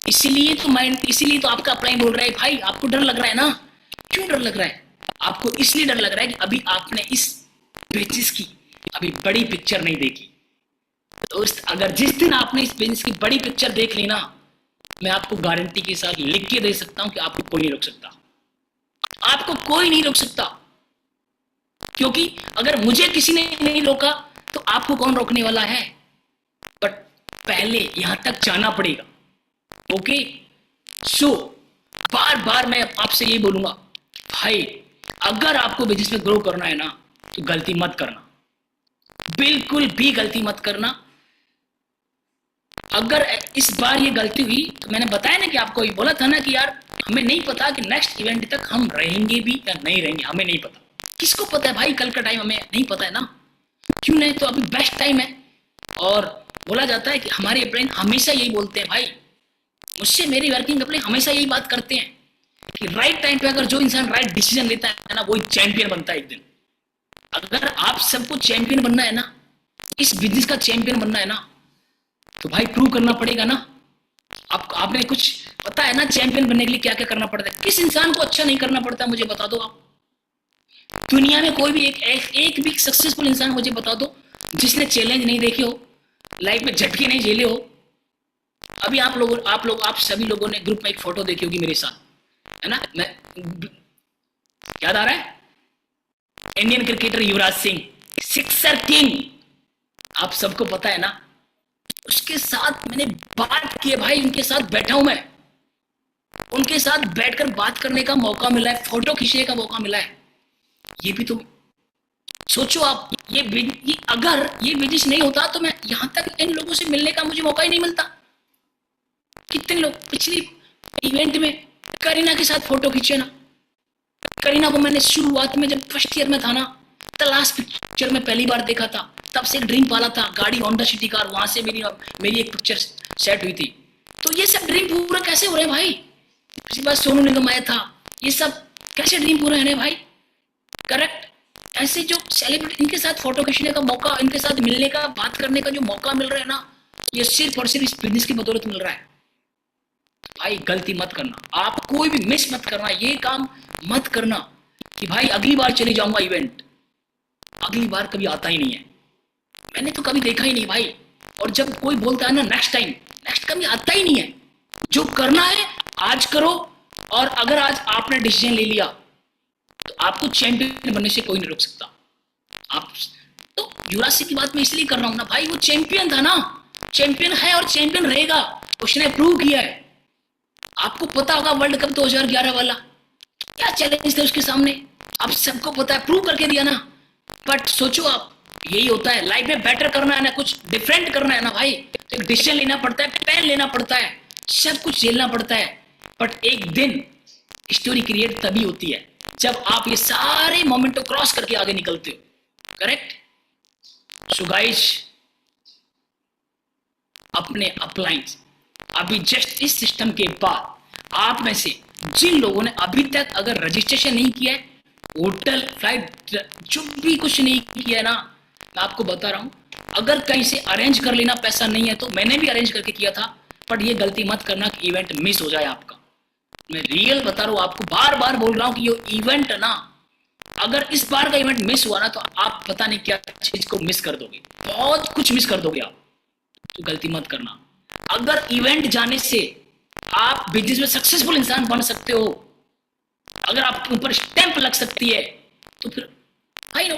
इसीलिए तो आपका अपलाइन बोल रहा है भाई आपको डर लग रहा है ना। क्यों डर लग रहा है आपको? इसलिए डर लग रहा है कि अभी आपने इस बिजनेस की अभी बड़ी पिक्चर नहीं देखी। दोस्त, अगर जिस दिन आपने इस बिजनेस की बड़ी पिक्चर देख ली ना, मैं आपको गारंटी के साथ लिख के दे सकता हूं कि आपको कोई नहीं रोक सकता, आपको कोई नहीं रोक सकता। क्योंकि अगर मुझे किसी ने नहीं रोका तो आपको कौन रोकने वाला है? बट पहले यहां तक जाना पड़ेगा, ओके। सो बार बार मैं आपसे ये बोलूंगा भाई, अगर आपको बिजनेस में ग्रो करना है ना तो गलती मत करना, बिल्कुल भी गलती मत करना। अगर इस बार ये गलती हुई तो मैंने बताया ना कि आपको ये बोला था ना कि यार हमें नहीं पता कि नेक्स्ट इवेंट तक हम रहेंगे भी या नहीं रहेंगे, हमें नहीं पता। किसको पता है भाई, कल का टाइम हमें नहीं पता है ना। क्यों नहीं? तो अभी बेस्ट टाइम है। और बोला जाता है कि हमारे अपलाइन हमेशा यही बोलते हैं भाई, मुझसे मेरी वर्किंग अपलाइन हमेशा यही बात करते हैं कि राइट टाइम पे अगर जो इंसान राइट डिसीजन लेता है ना, वही चैंपियन बनता है एक दिन। अगर आप सबको चैंपियन बनना है ना, इस बिजनेस का चैंपियन बनना है ना, तो भाई प्रूव करना पड़ेगा ना। आपने कुछ पता है ना चैंपियन बनने के लिए क्या क्या करना पड़ता है? किस इंसान को अच्छा नहीं करना पड़ता मुझे बता दो आप। दुनिया में कोई भी एक भी सक्सेसफुल इंसान मुझे बता दो जिसने चैलेंज नहीं देखे हो, लाइफ में झटके नहीं झेले हो। अभी आप सभी लोगों ने ग्रुप में एक फोटो देखी होगी मेरे साथ, है ना? मैं याद आ रहा है, Indian cricketer Yuvraj Singh, sixer king, आप सबको पता है ना। उसके साथ मैंने बात की है भाई, उनके साथ बैठा हूं मैं, उनके साथ बैठकर बात करने का मौका मिला है, फोटो खींचने का मौका मिला है। ये भी तो सोचो आप, अगर ये बिजनेस नहीं होता तो मैं यहां तक इन लोगों से मिलने का मुझे मौका ही नहीं मिलता। कितने लोग पिछली इवेंट में करीना के साथ फोटो खींचे ना। करीना को मैंने शुरुआत में जब फर्स्ट ईयर में था ना, तलाश पिक्चर में पहली बार देखा था, तब से एक ड्रीम पाला था, गाड़ी होंडा सिटी कार, वहां से मेरी एक पिक्चर सेट हुई थी। तो ये सब ड्रीम पूरा कैसे हो रहे हैं भाई? पिछली बार सोनू निगम आया था, ये सब कैसे ड्रीम पूरे हो रहे हैं भाई? करेक्ट। ऐसे जो सेलिब्रिटी, इनके साथ फोटो खींचने का मौका, इनके साथ मिलने का, बात करने का जो मौका मिल रहा है ना, ये सिर्फ और सिर्फ इस बिजनेस की बदौलत मिल रहा है। भाई गलती मत करना, आप कोई भी मिस मत करना, ये काम मत करना कि भाई अगली बार चले जाऊंगा इवेंट, अगली बार कभी आता ही नहीं है, मैंने तो कभी देखा ही नहीं भाई। और जब कोई बोलता है ना नेक्स्ट कभी आता ही नहीं है। जो करना है आज करो, और अगर आज आपने डिसीजन ले लिया तो आपको चैंपियन बनने से कोई नहीं रोक सकता। आप तो युवराज सिंह की बात मैं इसलिए कर रहा हूं ना भाई, वो चैंपियन था ना, चैंपियन है और चैंपियन रहेगा, उसने प्रूव किया है। आपको पता होगा वर्ल्ड कप 2011 वाला क्या चैलेंज थे उसके सामने, आप सबको पता है, प्रूव करके दिया ना। बट सोचो आप, यही होता है लाइफ में, बेटर करना है ना, कुछ डिफरेंट करना है ना भाई, तो एक डिसीजन लेना पड़ता है, पेन लेना पड़ता है, सब कुछ झेलना पड़ता है। बट एक दिन स्टोरी क्रिएट तभी होती है जब आप ये सारे मोमेंट को क्रॉस करके आगे निकलते हो। करेक्ट। सो गाइस, अपने अपलाइंस अभी जस्ट इस सिस्टम के बाद आप में से जिन लोगों ने अभी तक अगर रजिस्ट्रेशन नहीं किया है, होटल फ्लाइट जो भी कुछ नहीं किया है ना, मैं आपको बता रहा हूं, अगर कहीं से अरेंज कर लेना पैसा नहीं है तो मैंने भी अरेंज करके किया था, बट ये गलती मत करना कि इवेंट मिस हो जाए आपका। मैं रियल बता रहा हूँ आपको, बार बार बोल रहा हूँ कि ये इवेंट ना, अगर इस बार का इवेंट मिस हुआ ना तो आप पता नहीं क्या चीज को मिस कर दोगे, बहुत कुछ मिस कर दोगे आप। तो गलती मत करना। अगर इवेंट जाने से आप बिजनेस में सक्सेसफुल इंसान बन सकते हो, अगर आपके ऊपर स्टैंप लग सकती है, तो फिर आई नो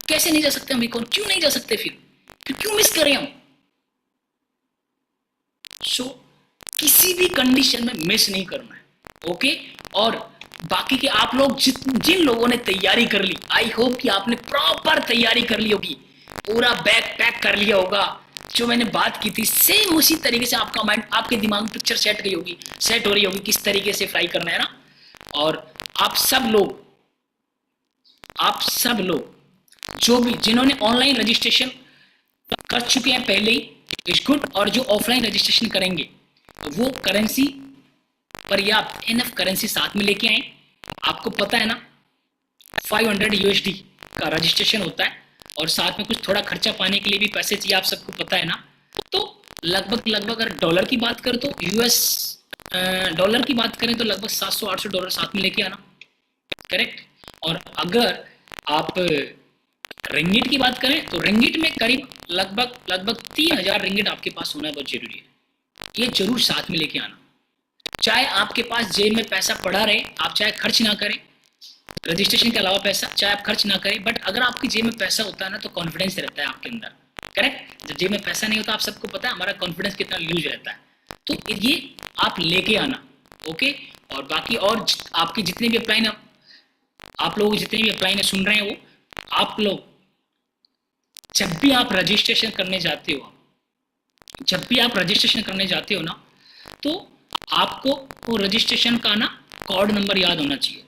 कैसे नहीं जा सकते हम वीकॉन, क्यों नहीं जा सकते, फिर क्यों मिस करें हम। सो किसी भी कंडीशन में मिस नहीं करना है, ओके। और बाकी के आप लोग जिन लोगों ने तैयारी कर ली, आई होप कि आपने प्रॉपर तैयारी कर ली होगी, पूरा बैग पैक कर लिया होगा। जो मैंने बात की थी सेम उसी तरीके से आपका माइंड, आपके दिमाग में पिक्चर सेट हो रही होगी किस तरीके से फ्लाई करना है ना। और आप सब लोग जो भी जिन्होंने ऑनलाइन रजिस्ट्रेशन कर चुके हैं पहले ही, इज गुड। और जो ऑफलाइन रजिस्ट्रेशन करेंगे वो करेंसी पर्याप्त इनफ करेंसी साथ में लेके आए। आपको पता है ना 500 यूएसडी का रजिस्ट्रेशन होता है, और साथ में कुछ थोड़ा खर्चा पाने के लिए भी पैसे चाहिए, आप सबको पता है ना। तो लगभग अगर डॉलर की बात करें तो यूएस डॉलर की बात करें तो लगभग $700-800 साथ में लेके आना, करेक्ट। और अगर आप रिंगिट की बात करें तो रिंगिट में करीब लगभग 3000 रिंगिट आपके पास होना बहुत जरूरी है। ये जरूर साथ में लेके आना। चाहे आपके पास जेब में पैसा पड़ा रहे, आप चाहे खर्च ना करें, रजिस्ट्रेशन के अलावा पैसा चाहे आप खर्च ना करें, बट अगर आपकी जेब में पैसा होता है ना तो कॉन्फिडेंस रहता है आपके अंदर, करेक्ट। जब जेब में पैसा नहीं होता, आप सबको पता है हमारा कॉन्फिडेंस कितना लूज रहता है। तो ये आप लेके आना, ओके। और बाकी और आपके जितने भी अप्लाई ना, आप लोग जितने भी अप्लाई सुन रहे हैं, वो आप लोग जब भी आप रजिस्ट्रेशन करने जाते हो ना, तो आपको वो रजिस्ट्रेशन का ना कोड नंबर याद होना चाहिए,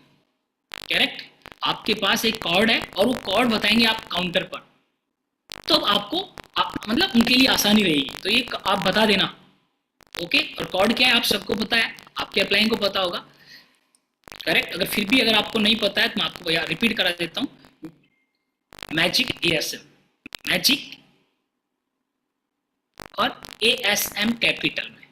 करेक्ट। आपके पास एक कोड है और वो कोड बताएंगे आप काउंटर पर, तो आपको मतलब उनके लिए आसानी रहेगी, तो ये आप बता देना, ओके। और कोड क्या है आप सबको पता है, आपके अप्लाइंग को पता होगा, करेक्ट। अगर फिर भी अगर आपको नहीं पता है तो मैं आपको रिपीट करा देता हूँ, मैजिक ASM, मैजिक और ASM कैपिटल में,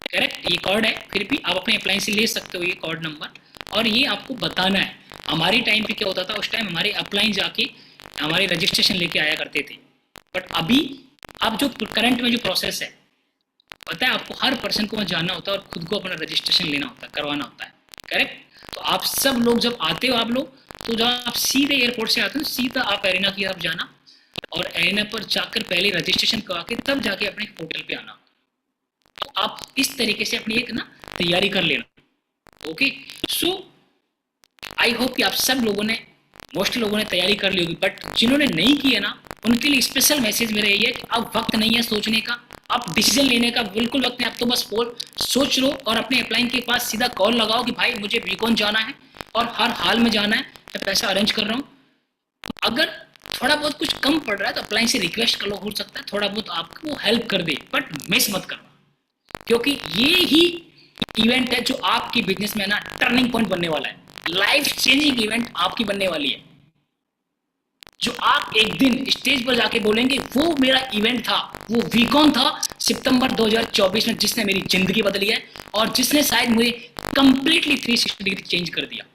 करेक्ट। ये कोड है, फिर भी आप अपने अप्लाइंस से ले सकते हो ये कोड नंबर, और ये आपको बताना है। हमारी टाइम पे क्या होता था, उस टाइम हमारे अप्लाइन जाके हमारे रजिस्ट्रेशन लेके आया करते थे, बट अभी अब जो करंट में जो प्रोसेस है, पता है आपको हर पर्सन को वहाँ जाना होता है और खुद को अपना रजिस्ट्रेशन लेना होता है, करवाना होता है, करेक्ट। तो आप सब लोग जब आते हो आप लोग, तो जब आप सीधे एयरपोर्ट से आते हो सीधा आप एरिना की तरफ जाना, और एरिना पर जाकर पहले रजिस्ट्रेशन करवा के तब जाके अपने होटल पे आना। तो आप इस तरीके से अपनी एक ना तैयारी कर लेना, ओके। सो आई होप कि आप सब लोगों ने, मोस्ट लोगों ने तैयारी कर ली होगी, बट जिन्होंने नहीं की है ना उनके लिए स्पेशल मैसेज मेरा यही है कि अब वक्त नहीं है सोचने का, आप डिसीजन लेने का बिल्कुल वक्त नहीं, आप तो बस सोच लो और अपने अप्लाइंग के पास सीधा कॉल लगाओ कि भाई मुझे वीकॉन जाना है और हर हाल में जाना है, मैं पैसा अरेंज कर रहा हूँ। अगर थोड़ा बहुत कुछ कम पड़ रहा है तो अप्लाइंग से रिक्वेस्ट कर लो, हो सकता है थोड़ा बहुत आपको हेल्प कर दे, बट मिस मत करना, क्योंकि ये ही इवेंट है जो आपकी बिजनेस में ना टर्निंग पॉइंट बनने वाला है, लाइफ चेंजिंग इवेंट आपकी बनने वाली है, जो आप एक दिन स्टेज पर जाके बोलेंगे वो मेरा इवेंट था, वो वीकॉन था सितंबर 2024 में, जिसने मेरी जिंदगी बदली है और जिसने शायद मुझे कंप्लीटली 360 डिग्री चेंज कर दिया।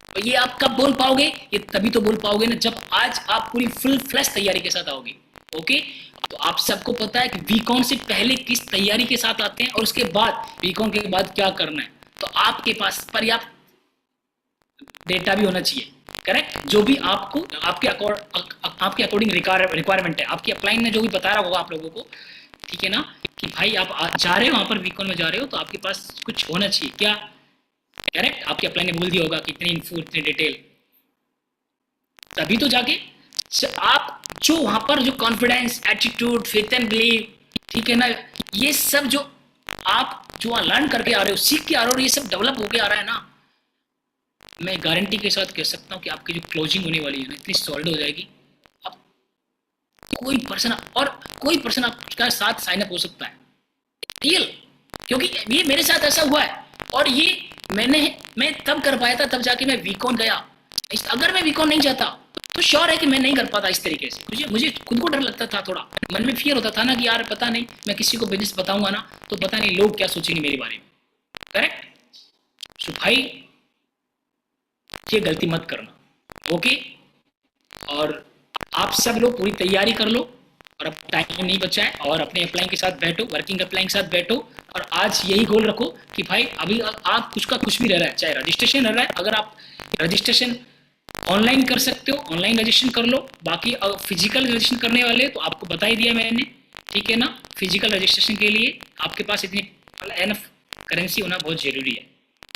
तो ये आप कब बोल पाओगे, ये तभी तो बोल पाओगे ना जब आज आप पूरी फुल फ्लैश तैयारी के साथ आओगे, ओके। तो आप सबको पता है कि वीकॉन से पहले किस तैयारी के साथ आते हैं और उसके बाद वीकॉन के बाद क्या करना है, तो आपके पास पर्याप्त डेटा भी होना चाहिए, करेक्ट। जो भी आपको आपके अकॉर्डिंग रिक्वायरमेंट है, आपकी अप्लाइन ने जो भी बता रहा होगा आप लोगों को, ठीक है ना, कि भाई आप जा रहे हो वहां पर वीकॉन में जा रहे हो तो आपके पास कुछ होना चाहिए क्या, करेक्ट। आपके अप्लाई ने बोल दिया होगा कि इतनी इन्फो इतनी डिटेल, तभी तो जाके आप जो वहां पर जो confidence, attitude, faith and believe, ठीक है ना, ये सब जो आप जो लर्न करके आ रहे हो, सीख के आ रहे हो, ये सब डेवलप होके आ रहा है ना, मैं गारंटी के साथ कह सकता हूँ कि आपकी जो क्लोजिंग होने वाली है ना इतनी सॉलिड हो जाएगी, अब कोई पर्सन आपका साथ साइन अप हो सकता है, रियल, क्योंकि ये मेरे साथ ऐसा हुआ है और ये मैं तब कर पाया था, तब जाके मैं वीकॉन गया। अगर मैं वीकॉन नहीं जाता तो तो श्योर है कि मैं नहीं कर पाता इस तरीके से। मुझे मुझे खुद को डर लगता था, थोड़ा मन में फियर होता था ना कि यार पता नहीं मैं किसी को बिजनेस बताऊंगा ना तो पता नहीं लोग क्या सोचेंगे मेरे बारे में। करेक्ट। सो भाई ये गलती मत करना। ओके। और आप सब लोग पूरी तैयारी कर लो और अब टाइम नहीं बचा है, और अपने अप्लाइंग के साथ बैठो, वर्किंग अप्लाइंग के साथ बैठो, और आज यही गोल रखो कि भाई अभी आप कुछ का कुछ भी रह रहा है, चाहे रजिस्ट्रेशन रह रहा है, अगर आप रजिस्ट्रेशन ऑनलाइन कर सकते हो ऑनलाइन रजिस्ट्रेशन कर लो। बाकी फिजिकल रजिस्ट्रेशन करने वाले तो आपको बता ही दिया मैंने, ठीक है ना। फिजिकल रजिस्ट्रेशन के लिए आपके पास इतनी एनफ करेंसी होना बहुत ज़रूरी है,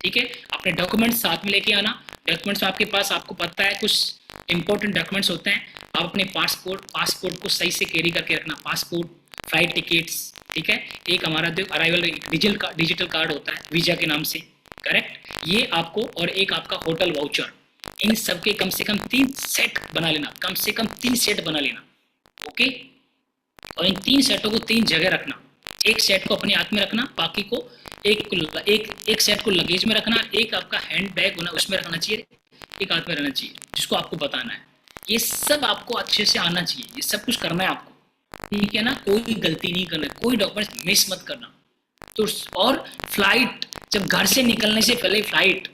ठीक है। अपने डॉक्यूमेंट्स साथ में लेके आना। डॉक्यूमेंट्स में आपके पास, आपको पता है कुछ इंपॉर्टेंट डॉक्यूमेंट्स होते हैं, आप अपने पासपोर्ट को सही से कैरी करके रखना। पासपोर्ट, फ्लाइट टिकट्स, ठीक है। एक हमारा जो अराइवल डिजिटल कार्ड होता है वीज़ा के नाम से, करेक्ट, ये आपको, और एक आपका होटल वाउचर, इन सब के कम से कम 3 सेट बना लेना, कम से कम 3 सेट बना लेना। ओके। और इन 3 सेटों को 3 जगह रखना। एक सेट को अपने हाथ में रखना, बाकी को एक सेट को लगेज में रखना, एक आपका हैंड बैग होना उसमें रखना चाहिए, एक हाथ में रहना चाहिए जिसको आपको बताना है। ये सब आपको अच्छे से आना चाहिए, ये सब कुछ करना है आपको, ठीक है ना। कोई गलती नहीं करना, कोई डॉक्यूमेंट्स मिस मत करना। तो और फ्लाइट, जब घर से निकलने से पहले फ्लाइट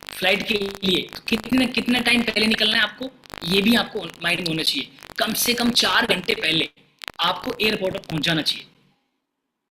फ्लाइट के लिए तो कितने टाइम पहले निकलना है आपको, ये भी आपको माइंड में होना चाहिए। कम से कम 4 घंटे पहले आपको एयरपोर्ट पर पहुंच जाना चाहिए।